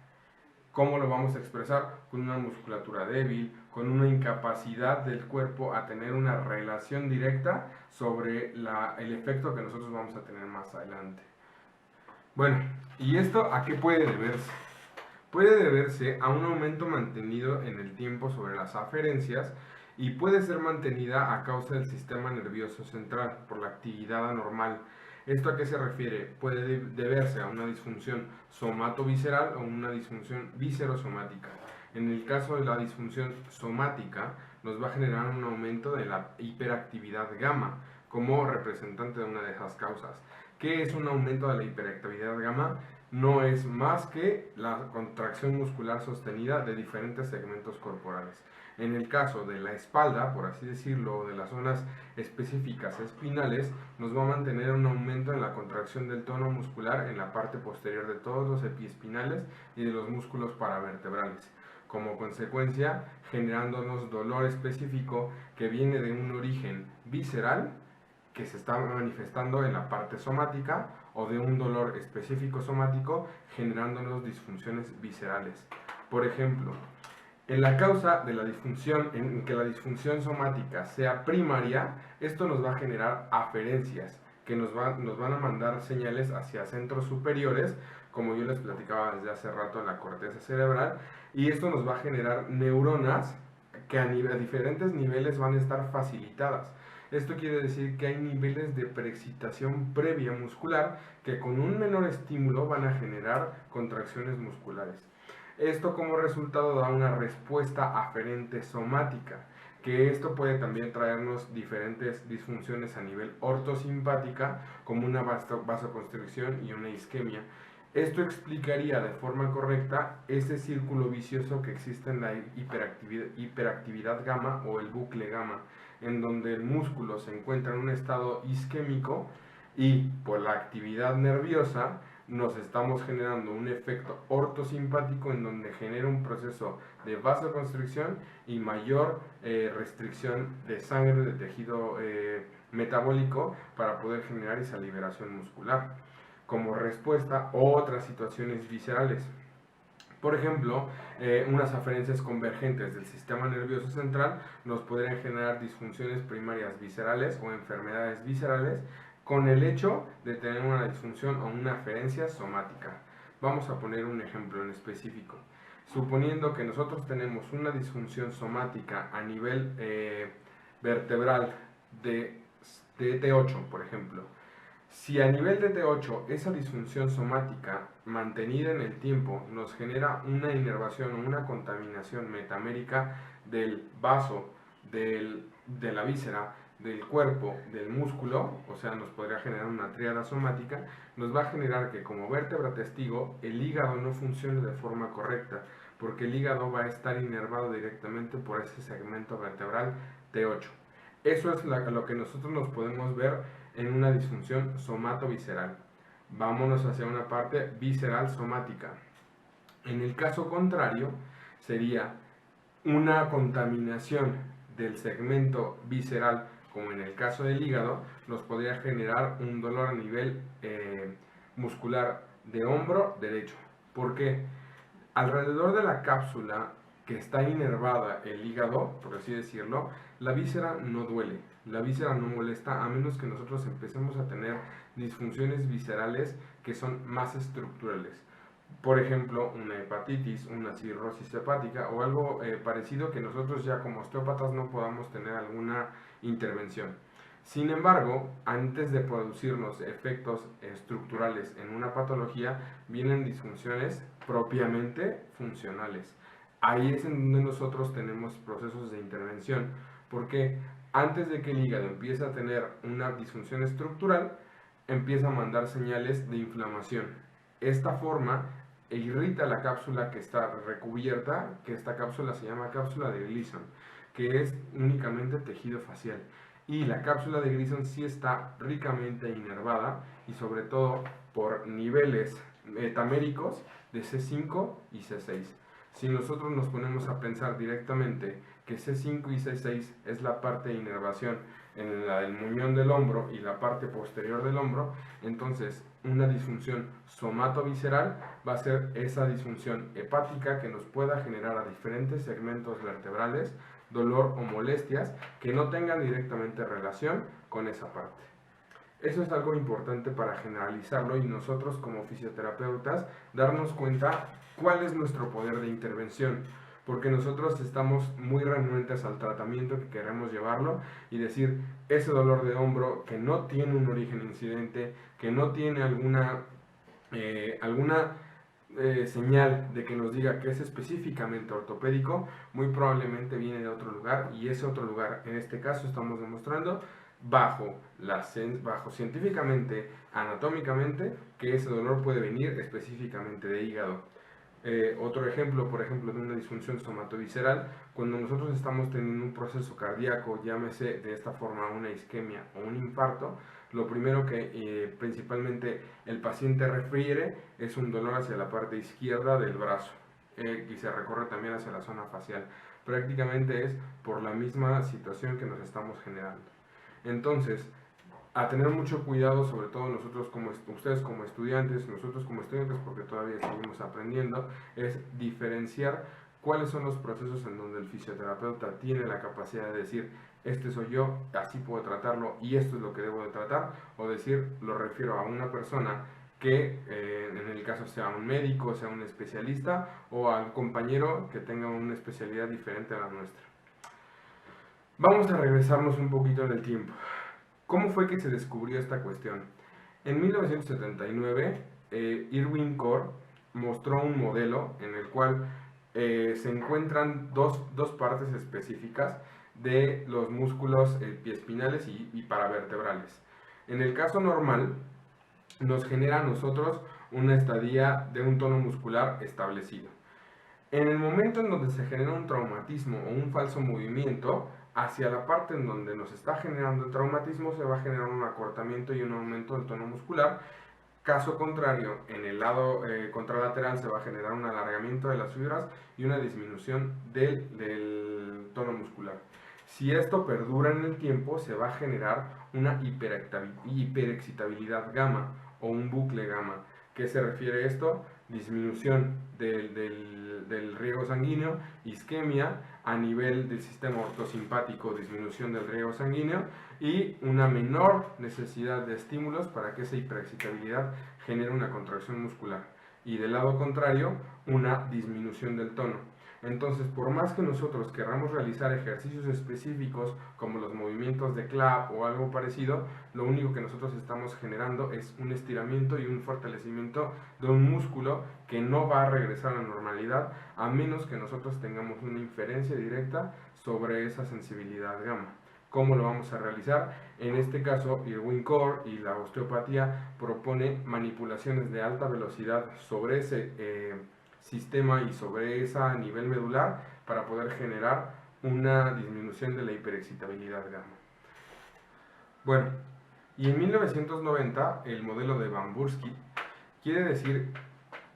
¿Cómo lo vamos a expresar? Con una musculatura débil, con una incapacidad del cuerpo a tener una relación directa sobre el efecto que nosotros vamos a tener más adelante. Bueno, ¿y esto a qué puede deberse? Puede deberse a un aumento mantenido en el tiempo sobre las aferencias, y puede ser mantenida a causa del sistema nervioso central por la actividad anormal. ¿Esto a qué se refiere? Puede deberse a una disfunción somatovisceral o una disfunción viscerosomática. En el caso de la disfunción somática, nos va a generar un aumento de la hiperactividad gamma como representante de una de esas causas. ¿Qué es un aumento de la hiperactividad gamma? No es más que la contracción muscular sostenida de diferentes segmentos corporales. En el caso de la espalda, por así decirlo, de las zonas específicas espinales, nos va a mantener un aumento en la contracción del tono muscular en la parte posterior de todos los epiespinales y de los músculos paravertebrales. Como consecuencia, generándonos dolor específico que viene de un origen visceral que se está manifestando en la parte somática, o de un dolor específico somático generándonos disfunciones viscerales. Por ejemplo, en la causa de la disfunción, en que la disfunción somática sea primaria, esto nos va a generar aferencias que nos van a mandar señales hacia centros superiores, como yo les platicaba desde hace rato, en la corteza cerebral, y esto nos va a generar neuronas que a diferentes niveles van a estar facilitadas. Esto quiere decir que hay niveles de preexcitación previa muscular que con un menor estímulo van a generar contracciones musculares. Esto como resultado da una respuesta aferente somática, que esto puede también traernos diferentes disfunciones a nivel ortosimpática, como una vasoconstricción y una isquemia. Esto explicaría de forma correcta ese círculo vicioso que existe en la hiperactividad gamma o el bucle gamma, en donde el músculo se encuentra en un estado isquémico y por la actividad nerviosa nos estamos generando un efecto ortosimpático en donde genera un proceso de vasoconstricción y mayor restricción de sangre, de tejido metabólico, para poder generar esa liberación muscular. Como respuesta, otras situaciones viscerales. Por ejemplo, unas aferencias convergentes del sistema nervioso central nos podrían generar disfunciones primarias viscerales o enfermedades viscerales, con el hecho de tener una disfunción o una aferencia somática. Vamos a poner un ejemplo en específico. Suponiendo que nosotros tenemos una disfunción somática a nivel vertebral de T8, por ejemplo. Si a nivel de T8 esa disfunción somática mantenida en el tiempo nos genera una inervación o una contaminación metamérica del vaso, de la víscera, del cuerpo, del músculo, o sea, nos podría generar una tríada somática, nos va a generar que como vértebra testigo el hígado no funcione de forma correcta, porque el hígado va a estar inervado directamente por ese segmento vertebral T8. Eso es lo que nosotros nos podemos ver en una disfunción somatovisceral. Vámonos hacia una parte visceral somática. En el caso contrario, sería una contaminación del segmento visceral como en el caso del hígado, nos podría generar un dolor a nivel muscular de hombro derecho. ¿Por qué? Alrededor de la cápsula que está inervada el hígado, por así decirlo, la víscera no duele, la víscera no molesta, a menos que nosotros empecemos a tener disfunciones viscerales que son más estructurales. Por ejemplo, una hepatitis, una cirrosis hepática o algo parecido que nosotros ya como osteópatas no podamos tener alguna intervención. Sin embargo, antes de producirnos efectos estructurales en una patología, vienen disfunciones propiamente funcionales. Ahí es en donde nosotros tenemos procesos de intervención, porque antes de que el hígado empiece a tener una disfunción estructural, empieza a mandar señales de inflamación. Esta forma irrita la cápsula que está recubierta, que esta cápsula se llama cápsula de Gleason, que es únicamente tejido facial. Y la cápsula de Gleason sí está ricamente inervada y sobre todo por niveles metaméricos de C5 y C6. Si nosotros nos ponemos a pensar directamente que C5 y C6 es la parte de inervación en la del muñón del hombro y la parte posterior del hombro, entonces una disfunción somatovisceral va a ser esa disfunción hepática que nos pueda generar a diferentes segmentos vertebrales dolor o molestias que no tengan directamente relación con esa parte. Eso es algo importante para generalizarlo y nosotros como fisioterapeutas darnos cuenta cuál es nuestro poder de intervención, porque nosotros estamos muy renuentes al tratamiento que queremos llevarlo y decir ese dolor de hombro que no tiene un origen incidente, que no tiene alguna señal de que nos diga que es específicamente ortopédico, muy probablemente viene de otro lugar y ese otro lugar, en este caso estamos demostrando bajo científicamente, anatómicamente, que ese dolor puede venir específicamente de hígado. Otro ejemplo, por ejemplo, de una disfunción somatovisceral, cuando nosotros estamos teniendo un proceso cardíaco, llámese de esta forma una isquemia o un infarto, lo primero que principalmente el paciente refiere es un dolor hacia la parte izquierda del brazo y se recorre también hacia la zona facial. Prácticamente es por la misma situación que nos estamos generando. Entonces, a tener mucho cuidado, sobre todo nosotros como ustedes como estudiantes, nosotros como estudiantes porque todavía seguimos aprendiendo, es diferenciar cuáles son los procesos en donde el fisioterapeuta tiene la capacidad de decir este soy yo, así puedo tratarlo y esto es lo que debo de tratar, o decir lo refiero a una persona que en el caso sea un médico, sea un especialista o al compañero que tenga una especialidad diferente a la nuestra. Vamos a regresarnos un poquito en el tiempo. ¿Cómo fue que se descubrió esta cuestión? En 1979, Irwin Corr mostró un modelo en el cual se encuentran dos partes específicas de los músculos piespinales y paravertebrales. En el caso normal, nos genera a nosotros una estadía de un tono muscular establecido. En el momento en donde se genera un traumatismo o un falso movimiento, hacia la parte en donde nos está generando el traumatismo se va a generar un acortamiento y un aumento del tono muscular. Caso contrario, en el lado contralateral se va a generar un alargamiento de las fibras y una disminución del tono muscular. Si esto perdura en el tiempo, se va a generar una hiperexcitabilidad gamma o un bucle gamma. ¿Qué se refiere a esto? Disminución del riego sanguíneo, isquemia a nivel del sistema ortosimpático, disminución del riego sanguíneo y una menor necesidad de estímulos para que esa hiperexcitabilidad genere una contracción muscular. Y del lado contrario, una disminución del tono. Entonces, por más que nosotros queramos realizar ejercicios específicos como los movimientos de clap o algo parecido, lo único que nosotros estamos generando es un estiramiento y un fortalecimiento de un músculo que no va a regresar a la normalidad a menos que nosotros tengamos una inferencia directa sobre esa sensibilidad gamma. ¿Cómo lo vamos a realizar? En este caso, Irwin Corr y la osteopatía propone manipulaciones de alta velocidad sobre ese sistema y sobre ese nivel medular para poder generar una disminución de la hiperexcitabilidad gamma. Bueno, y en 1990 el modelo de Van Bursky quiere decir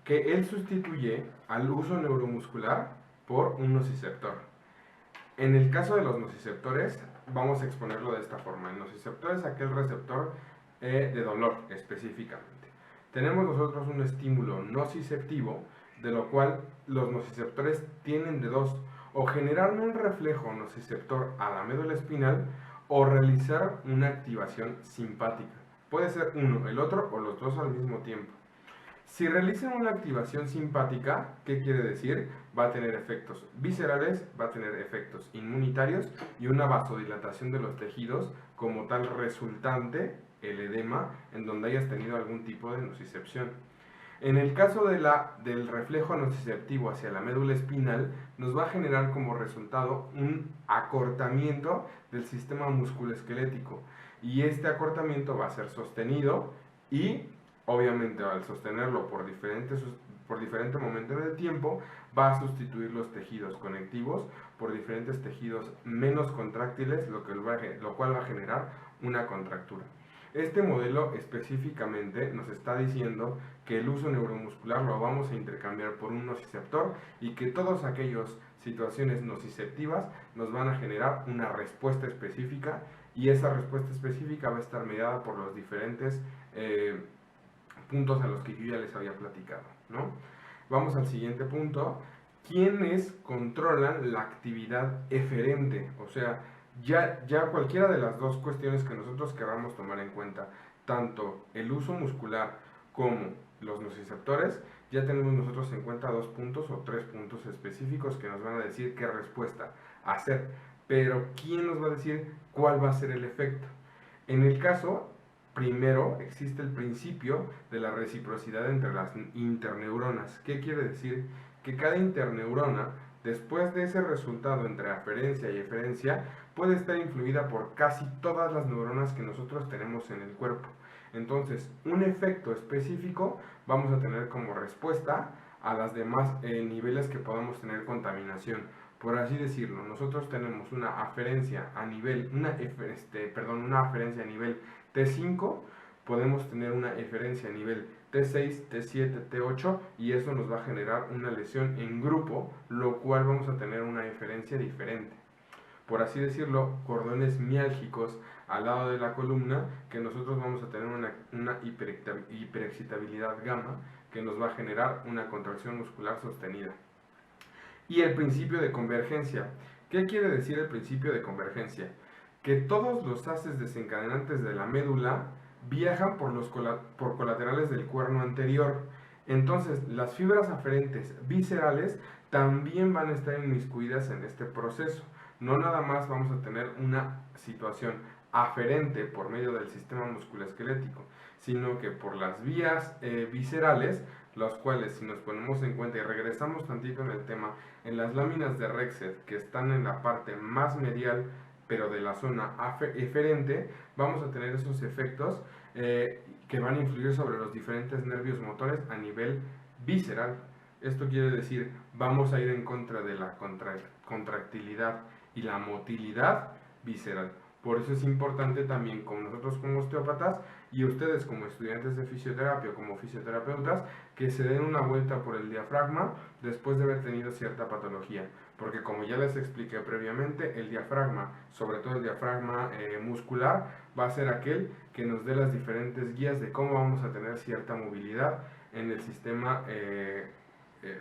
que él sustituye al uso neuromuscular por un nociceptor. En el caso de los nociceptores vamos a exponerlo de esta forma. El nociceptor es aquel receptor de dolor específicamente. Tenemos nosotros un estímulo nociceptivo, de lo cual los nociceptores tienen de dos: o generar un reflejo nociceptor a la médula espinal o realizar una activación simpática. Puede ser uno, el otro o los dos al mismo tiempo. Si realizan una activación simpática, ¿qué quiere decir? Va a tener efectos viscerales, va a tener efectos inmunitarios y una vasodilatación de los tejidos como tal resultante, el edema, en donde hayas tenido algún tipo de nocicepción. En el caso del reflejo nociceptivo hacia la médula espinal, nos va a generar como resultado un acortamiento del sistema musculoesquelético, y este acortamiento va a ser sostenido y obviamente al sostenerlo por diferente momento del tiempo va a sustituir los tejidos conectivos por diferentes tejidos menos contráctiles, lo cual va a generar una contractura. Este modelo específicamente nos está diciendo que el uso neuromuscular lo vamos a intercambiar por un nociceptor y que todas aquellas situaciones nociceptivas nos van a generar una respuesta específica, y esa respuesta específica va a estar mediada por los diferentes puntos a los que yo ya les había platicado, ¿no? Vamos al siguiente punto. ¿Quiénes controlan la actividad eferente? O sea, ya cualquiera de las dos cuestiones que nosotros queramos tomar en cuenta, tanto el uso muscular como los nociceptores, ya tenemos nosotros en cuenta 2 puntos o 3 puntos específicos que nos van a decir qué respuesta hacer. Pero ¿quién nos va a decir cuál va a ser el efecto? En el caso primero, existe el principio de la reciprocidad entre las interneuronas. ¿Qué quiere decir? Que cada interneurona, después de ese resultado entre aferencia y eferencia, puede estar influida por casi todas las neuronas que nosotros tenemos en el cuerpo. Entonces, un efecto específico vamos a tener como respuesta a las demás niveles que podamos tener contaminación. Por así decirlo, nosotros tenemos una aferencia a nivel, una aferencia a nivel T5, podemos tener una eferencia a nivel T6, T7, T8, y eso nos va a generar una lesión en grupo, lo cual vamos a tener una eferencia diferente. Por así decirlo, cordones miálgicos al lado de la columna, que nosotros vamos a tener una hiperexcitabilidad gamma, que nos va a generar una contracción muscular sostenida. Y el principio de convergencia. ¿Qué quiere decir el principio de convergencia? Que todos los haces desencadenantes de la médula viajan por colaterales del cuerno anterior. Entonces, las fibras aferentes viscerales también van a estar inmiscuidas en este proceso. No nada más vamos a tener una situación aferente por medio del sistema musculoesquelético, sino que por las vías viscerales, los cuales, si nos ponemos en cuenta y regresamos tantito en el tema, en las láminas de Rexed, que están en la parte más medial pero de la zona eferente, vamos a tener esos efectos que van a influir sobre los diferentes nervios motores a nivel visceral. Esto quiere decir, vamos a ir en contra de la contractilidad y la motilidad visceral. Por eso es importante también, como nosotros como osteópatas y ustedes como estudiantes de fisioterapia o como fisioterapeutas, que se den una vuelta por el diafragma después de haber tenido cierta patología. Porque como ya les expliqué previamente, el diafragma, sobre todo el diafragma muscular, va a ser aquel que nos dé las diferentes guías de cómo vamos a tener cierta movilidad en el sistema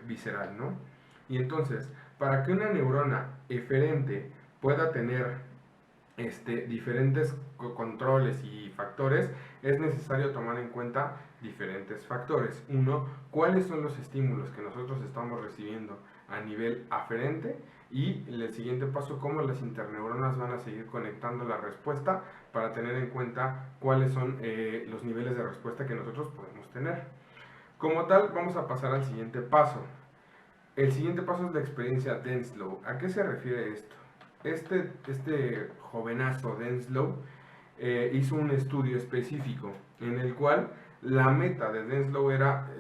visceral, ¿no? Y entonces, para que una neurona eferente pueda tener diferentes controles y factores, es necesario tomar en cuenta diferentes factores. Uno, cuáles son los estímulos que nosotros estamos recibiendo a nivel aferente, y el siguiente paso, cómo las interneuronas van a seguir conectando la respuesta para tener en cuenta cuáles son los niveles de respuesta que nosotros podemos tener. Como tal, vamos a pasar al siguiente paso. El siguiente paso es la experiencia Denslow. ¿A qué se refiere esto? Este jovenazo Denslow hizo un estudio específico en el cual la meta de Denslow era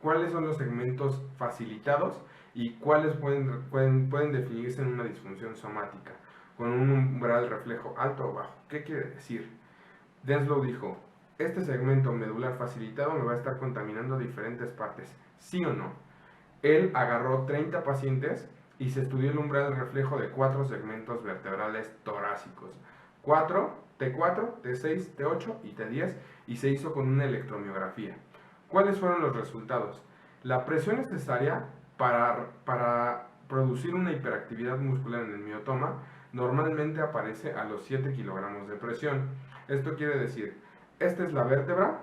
cuáles son los segmentos facilitados y cuáles pueden definirse en una disfunción somática con un umbral reflejo alto o bajo. ¿Qué quiere decir? Denslow dijo, este segmento medular facilitado me va a estar contaminando diferentes partes, ¿sí o no? Él agarró 30 pacientes y se estudió el umbral de reflejo de 4 segmentos vertebrales torácicos, 4, T4, T6, T8 y T10, y se hizo con una electromiografía. ¿Cuáles fueron los resultados? La presión necesaria para producir una hiperactividad muscular en el miotoma normalmente aparece a los 7 kilogramos de presión. Esto quiere decir, esta es la vértebra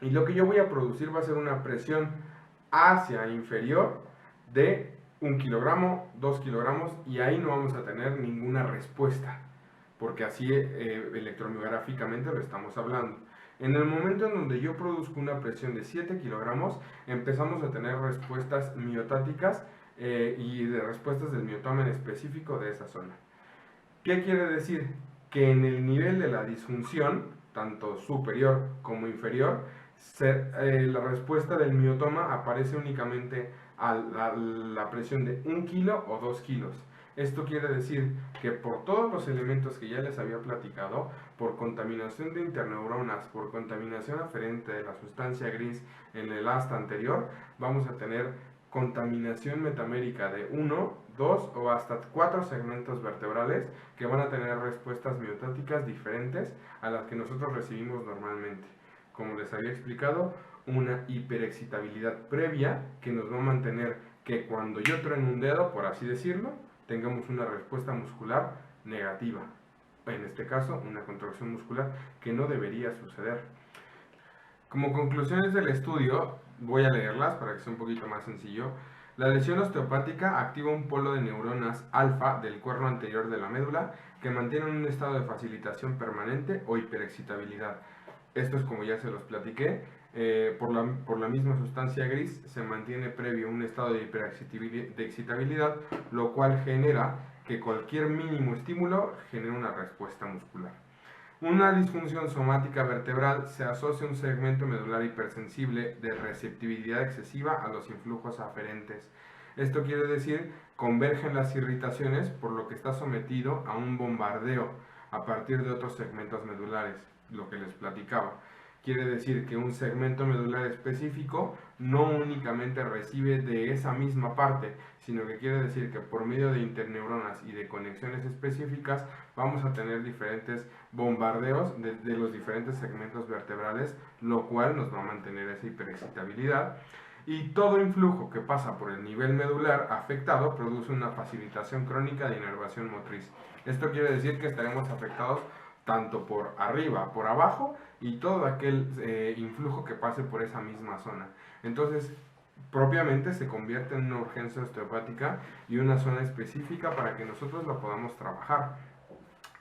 y lo que yo voy a producir va a ser una presión hacia inferior de 1 kilogramo, 2 kilogramos, y ahí no vamos a tener ninguna respuesta, porque así electromiográficamente lo estamos hablando. En el momento en donde yo produzco una presión de 7 kilogramos, empezamos a tener respuestas miotáticas y de respuestas del miotoma en específico de esa zona. ¿Qué quiere decir? Que en el nivel de la disfunción, tanto superior como inferior, la respuesta del miotoma aparece únicamente a la presión de 1 kilo o 2 kilos. Esto quiere decir que por todos los elementos que ya les había platicado, por contaminación de interneuronas, por contaminación aferente de la sustancia gris en el asta anterior, vamos a tener contaminación metamérica de 1, 2 o hasta 4 segmentos vertebrales que van a tener respuestas miotáticas diferentes a las que nosotros recibimos normalmente. Como les había explicado, una hiperexcitabilidad previa que nos va a mantener que cuando yo trueno un dedo, por así decirlo, tengamos una respuesta muscular negativa. En este caso, una contracción muscular que no debería suceder. Como conclusiones del estudio, voy a leerlas para que sea un poquito más sencillo. La lesión osteopática activa un polo de neuronas alfa del cuerno anterior de la médula que mantiene un estado de facilitación permanente o hiperexcitabilidad. Esto es como ya se los platiqué. Por la misma sustancia gris se mantiene previo un estado de hiperexcitabilidad, lo cual genera que cualquier mínimo estímulo genere una respuesta muscular. Una disfunción somática vertebral se asocia a un segmento medular hipersensible de receptividad excesiva a los influjos aferentes. Esto quiere decir, convergen las irritaciones por lo que está sometido a un bombardeo a partir de otros segmentos medulares, lo que les platicaba. Quiere decir que un segmento medular específico no únicamente recibe de esa misma parte, sino que quiere decir que por medio de interneuronas y de conexiones específicas vamos a tener diferentes bombardeos de los diferentes segmentos vertebrales, lo cual nos va a mantener esa hiperexcitabilidad. Y todo influjo que pasa por el nivel medular afectado produce una facilitación crónica de inervación motriz. Esto quiere decir que estaremos afectados tanto por arriba, por abajo y todo aquel influjo que pase por esa misma zona. Entonces, propiamente se convierte en una urgencia osteopática y una zona específica para que nosotros la podamos trabajar.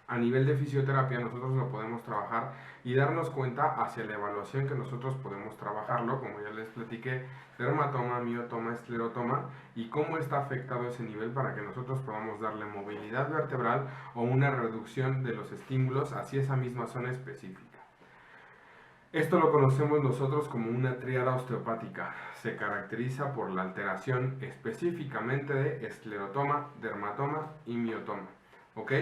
A nivel de fisioterapia nosotros lo podemos trabajar y darnos cuenta hacia la evaluación que nosotros podemos trabajarlo, como ya les platiqué, dermatoma, miotoma, esclerotoma, y cómo está afectado ese nivel para que nosotros podamos darle movilidad vertebral o una reducción de los estímulos hacia esa misma zona específica. Esto lo conocemos nosotros como una tríada osteopática. Se caracteriza por la alteración específicamente de esclerotoma, dermatoma y miotoma. ¿Ok?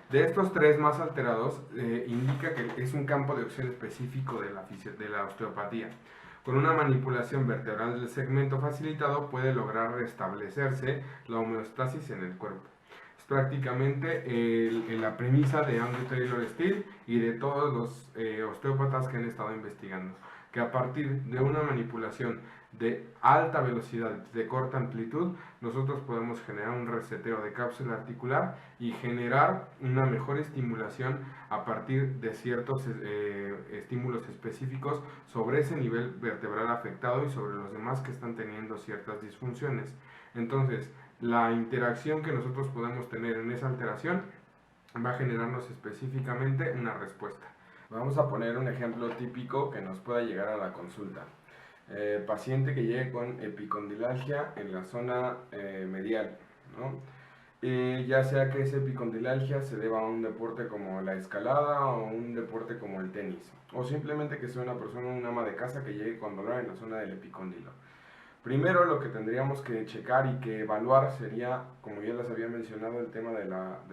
De estos tres más alterados, indica que es un campo de acción específico de la osteopatía. Con una manipulación vertebral del segmento facilitado puede lograr restablecerse la homeostasis en el cuerpo. Es prácticamente la premisa de Andrew Taylor Still y de todos los osteópatas que han estado investigando, que a partir de una manipulación de alta velocidad, de corta amplitud, nosotros podemos generar un reseteo de cápsula articular y generar una mejor estimulación a partir de ciertos estímulos específicos sobre ese nivel vertebral afectado y sobre los demás que están teniendo ciertas disfunciones. Entonces, la interacción que nosotros podemos tener en esa alteración va a generarnos específicamente una respuesta. Vamos a poner un ejemplo típico que nos pueda llegar a la consulta. Paciente que llegue con epicondilalgia en la zona medial, ¿no? Ya sea que esa epicondilalgia se deba a un deporte como la escalada o un deporte como el tenis, o simplemente que sea una persona, una ama de casa que llegue con dolor en la zona del epicóndilo. Primero lo que tendríamos que checar y que evaluar sería, como ya les había mencionado, el tema de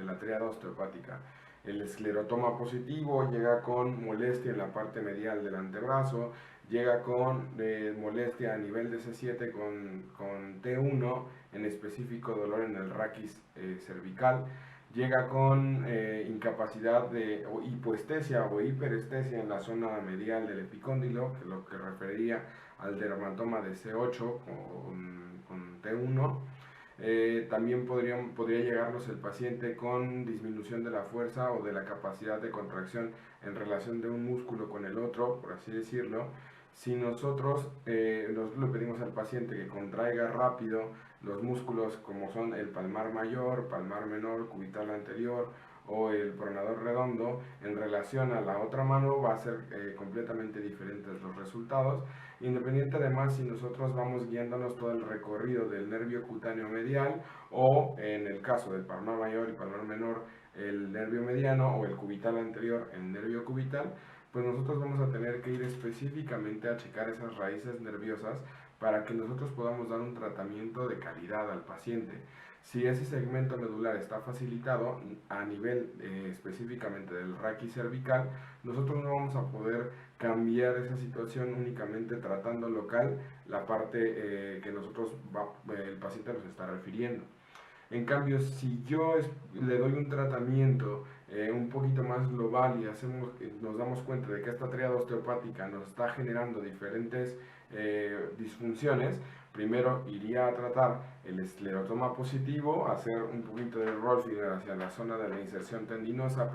la tríada osteopática. El esclerotoma positivo llega con molestia en la parte medial del antebrazo, llega con molestia a nivel de C7 con T1 en específico dolor en el raquis cervical, llega con incapacidad o hipoestesia o hiperestesia en la zona medial del epicóndilo, que es lo que refería al dermatoma de C8 con T1. También podría llegarnos el paciente con disminución de la fuerza o de la capacidad de contracción en relación de un músculo con el otro, por así decirlo. Si nosotros le pedimos al paciente que contraiga rápido los músculos como son el palmar mayor, palmar menor, cubital anterior o el pronador redondo, en relación a la otra mano va a ser completamente diferentes los resultados, independiente además si nosotros vamos guiándonos todo el recorrido del nervio cutáneo medial o en el caso del palmar mayor y palmar menor el nervio mediano o el cubital anterior el nervio cubital, pues nosotros vamos a tener que ir específicamente a checar esas raíces nerviosas para que nosotros podamos dar un tratamiento de calidad al paciente. Si ese segmento medular está facilitado a nivel específicamente del raquis cervical, nosotros no vamos a poder cambiar esa situación únicamente tratando local la parte que el paciente nos está refiriendo. En cambio, si yo le doy un tratamiento un poquito más global y nos damos cuenta de que esta tríada osteopática nos está generando diferentes disfunciones, primero iría a tratar el esclerotoma positivo, hacer un poquito de Rolfing hacia la zona de la inserción tendinosa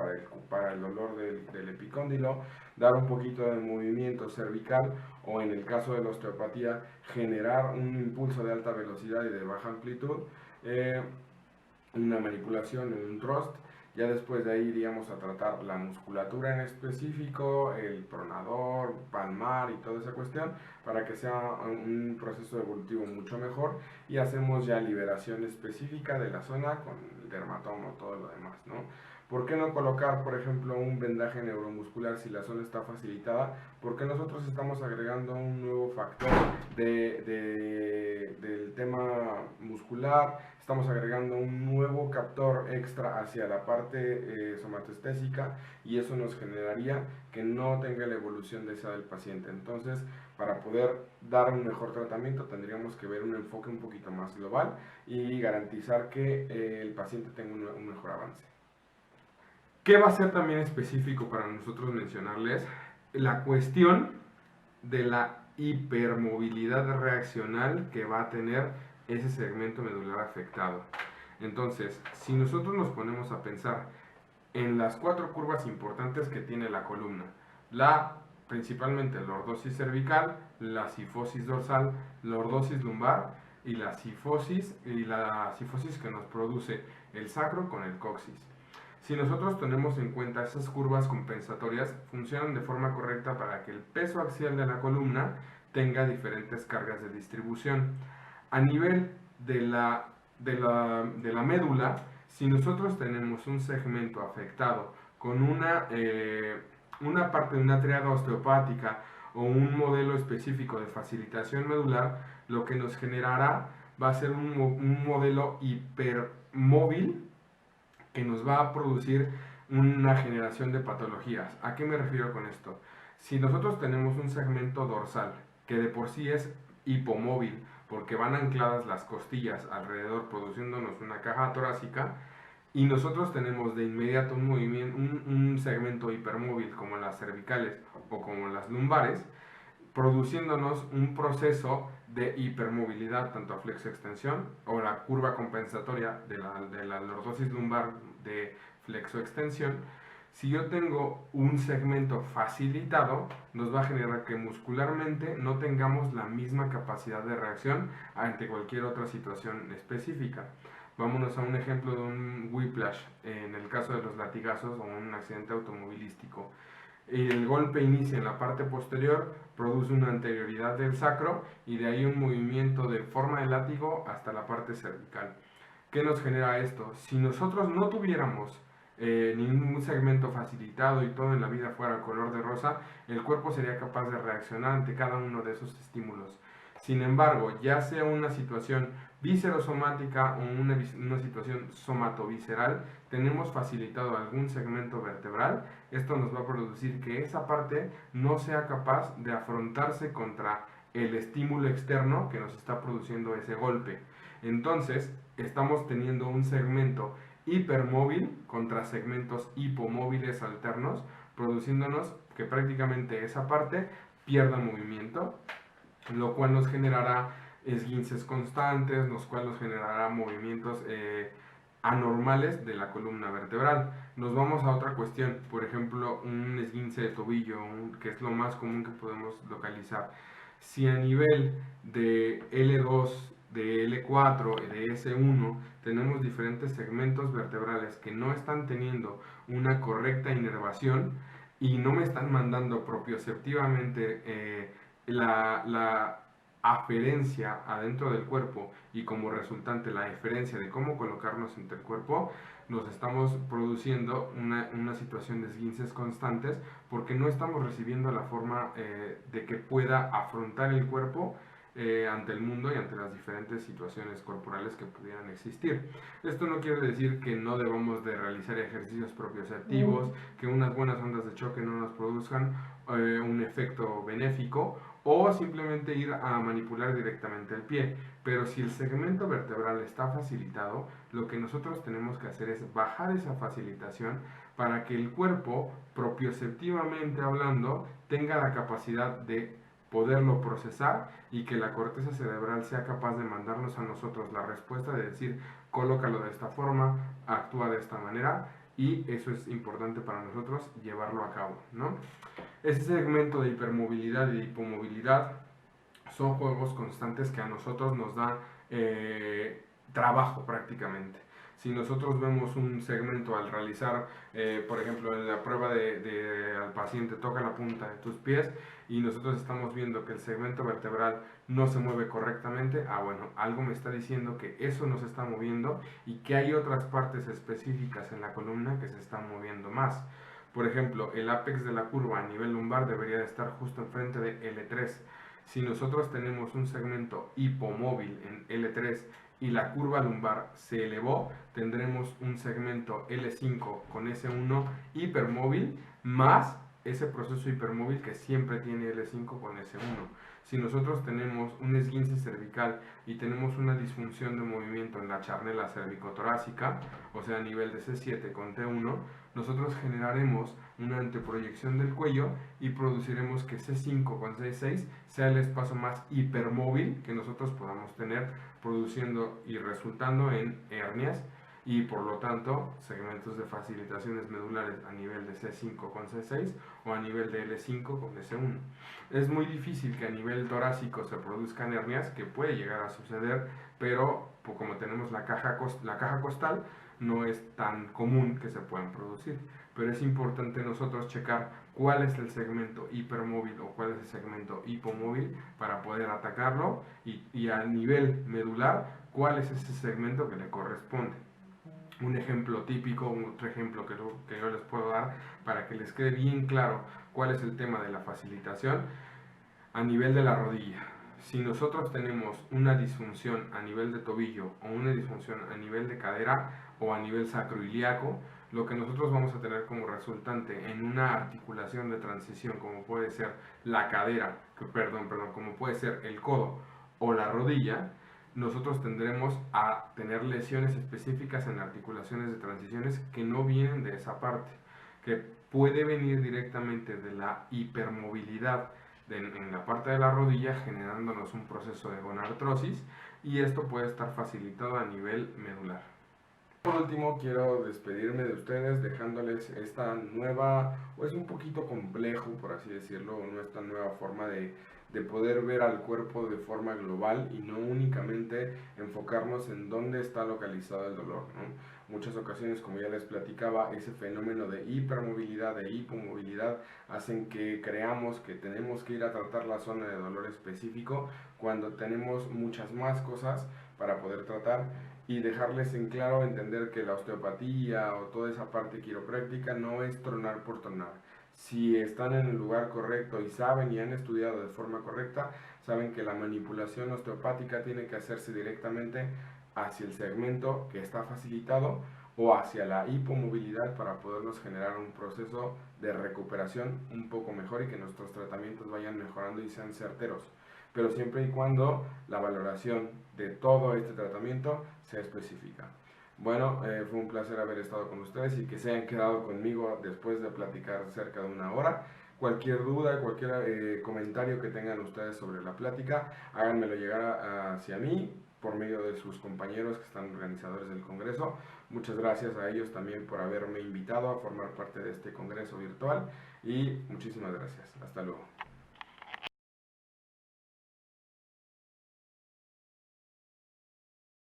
para el dolor del epicóndilo, dar un poquito de movimiento cervical o en el caso de la osteopatía generar un impulso de alta velocidad y de baja amplitud, una manipulación en un thrust. Ya después de ahí iríamos a tratar la musculatura en específico, el pronador, palmar y toda esa cuestión para que sea un proceso evolutivo mucho mejor, y hacemos ya liberación específica de la zona con el dermatoma o todo lo demás, ¿no? ¿Por qué no colocar, por ejemplo, un vendaje neuromuscular si la zona está facilitada? Porque nosotros estamos agregando un nuevo factor del tema muscular, estamos agregando un nuevo captor extra hacia la parte somatoestésica, y eso nos generaría que no tenga la evolución deseada del paciente. Entonces, para poder dar un mejor tratamiento tendríamos que ver un enfoque un poquito más global y garantizar que el paciente tenga un mejor avance. ¿Qué va a ser también específico para nosotros mencionarles? La cuestión de la hipermovilidad reaccional que va a tener ese segmento medular afectado. Entonces, si nosotros nos ponemos a pensar en las 4 curvas importantes que tiene la columna, principalmente la lordosis cervical, la cifosis dorsal, la lordosis lumbar y la cifosis que nos produce el sacro con el coxis. Si nosotros tenemos en cuenta esas curvas compensatorias, funcionan de forma correcta para que el peso axial de la columna tenga diferentes cargas de distribución. A nivel de la médula, si nosotros tenemos un segmento afectado con una parte de una tríada osteopática o un modelo específico de facilitación medular, lo que nos generará va a ser un modelo hipermóvil que nos va a producir una generación de patologías. ¿A qué me refiero con esto? Si nosotros tenemos un segmento dorsal que de por sí es hipomóvil porque van ancladas las costillas alrededor produciéndonos una caja torácica, y nosotros tenemos de inmediato un movimiento, un segmento hipermóvil como las cervicales o como las lumbares, produciéndonos un proceso de hipermovilidad tanto a flexoextensión o la curva compensatoria de la lordosis lumbar de flexoextensión. Si yo tengo un segmento facilitado, nos va a generar que muscularmente no tengamos la misma capacidad de reacción ante cualquier otra situación específica. Vámonos a un ejemplo de un whiplash, en el caso de los latigazos o un accidente automovilístico. El golpe inicia en la parte posterior, produce una anterioridad del sacro y de ahí un movimiento de forma de látigo hasta la parte cervical. ¿Qué nos genera esto? Si nosotros no tuviéramos ningún segmento facilitado y todo en la vida fuera color de rosa, el cuerpo sería capaz de reaccionar ante cada uno de esos estímulos. Sin embargo, ya sea una situación viscerosomática o una situación somatovisceral, tenemos facilitado algún segmento vertebral, esto nos va a producir que esa parte no sea capaz de afrontarse contra el estímulo externo que nos está produciendo ese golpe. Entonces, estamos teniendo un segmento hipermóvil contra segmentos hipomóviles alternos, produciéndonos que prácticamente esa parte pierda movimiento, lo cual nos generará esguinces constantes, los cuales nos generará movimientos anormales de la columna vertebral. Nos vamos a otra cuestión, por ejemplo, un esguince de tobillo, que es lo más común que podemos localizar. Si a nivel de L2, de L4 y de S1 tenemos diferentes segmentos vertebrales que no están teniendo una correcta inervación y no me están mandando propioceptivamente la aferencia adentro del cuerpo y como resultante la diferencia de cómo colocarnos entre el cuerpo, nos estamos produciendo una situación de esguinces constantes porque no estamos recibiendo la forma de que pueda afrontar el cuerpo ante el mundo y ante las diferentes situaciones corporales que pudieran existir. Esto no quiere decir que no debamos de realizar ejercicios propioceptivos, que unas buenas ondas de choque no nos produzcan un efecto benéfico o simplemente ir a manipular directamente el pie. Pero si el segmento vertebral está facilitado, lo que nosotros tenemos que hacer es bajar esa facilitación para que el cuerpo, propioceptivamente hablando, tenga la capacidad de poderlo procesar y que la corteza cerebral sea capaz de mandarnos a nosotros la respuesta de decir, colócalo de esta forma, actúa de esta manera, y eso es importante para nosotros llevarlo a cabo, ¿no? Ese segmento de hipermovilidad y de hipomovilidad son juegos constantes que a nosotros nos da trabajo prácticamente. Si nosotros vemos un segmento al realizar, por ejemplo, en la prueba al paciente toca la punta de tus pies y nosotros estamos viendo que el segmento vertebral no se mueve correctamente, bueno, algo me está diciendo que eso no se está moviendo y que hay otras partes específicas en la columna que se están moviendo más. Por ejemplo, el ápex de la curva a nivel lumbar debería de estar justo enfrente de L3. Si nosotros tenemos un segmento hipomóvil en L3 y la curva lumbar se elevó, tendremos un segmento L5 con S1 hipermóvil más ese proceso hipermóvil que siempre tiene L5 con S1. Si nosotros tenemos un esguince cervical y tenemos una disfunción de movimiento en la charnela cervicotorácica, o sea a nivel de C7 con T1, nosotros generaremos una anteproyección del cuello y produciremos que C5 con C6 sea el espacio más hipermóvil que nosotros podamos tener, produciendo y resultando en hernias y por lo tanto segmentos de facilitaciones medulares a nivel de C5 con C6 o a nivel de L5 con S1. Es muy difícil que a nivel torácico se produzcan hernias, que puede llegar a suceder, pero pues, como tenemos la caja costal, no es tan común que se puedan producir. Pero es importante nosotros checar cuál es el segmento hipermóvil o cuál es el segmento hipomóvil para poder atacarlo y a nivel medular cuál es ese segmento que le corresponde. Un ejemplo típico, otro ejemplo que yo les puedo dar para que les quede bien claro cuál es el tema de la facilitación a nivel de la rodilla. Si nosotros tenemos una disfunción a nivel de tobillo o una disfunción a nivel de cadera o a nivel sacroiliaco, lo que nosotros vamos a tener como resultante en una articulación de transición como puede ser la cadera, como puede ser el codo o la rodilla, nosotros tendremos a tener lesiones específicas en articulaciones de transiciones que no vienen de esa parte, que puede venir directamente de la hipermovilidad en la parte de la rodilla, generándonos un proceso de gonartrosis, y esto puede estar facilitado a nivel medular. Por último, quiero despedirme de ustedes dejándoles esta nueva, o es un poquito complejo, por así decirlo, esta nueva forma de poder ver al cuerpo de forma global y no únicamente enfocarnos en dónde está localizado el dolor, ¿no? Muchas ocasiones, como ya les platicaba, ese fenómeno de hipermovilidad, de hipomovilidad, hacen que creamos que tenemos que ir a tratar la zona de dolor específico cuando tenemos muchas más cosas para poder tratar, y dejarles en claro entender que la osteopatía o toda esa parte quiropráctica no es tronar por tronar. Si están en el lugar correcto y saben y han estudiado de forma correcta, saben que la manipulación osteopática tiene que hacerse directamente hacia el segmento que está facilitado o hacia la hipomovilidad para podernos generar un proceso de recuperación un poco mejor y que nuestros tratamientos vayan mejorando y sean certeros. pero siempre y cuando la valoración de todo este tratamiento sea específica. Bueno, fue un placer haber estado con ustedes y que se hayan quedado conmigo después de platicar cerca de una hora. Cualquier duda, cualquier comentario que tengan ustedes sobre la plática, háganmelo llegar hacia mí por medio de sus compañeros que están organizadores del Congreso. Muchas gracias a ellos también por haberme invitado a formar parte de este Congreso virtual y muchísimas gracias. Hasta luego.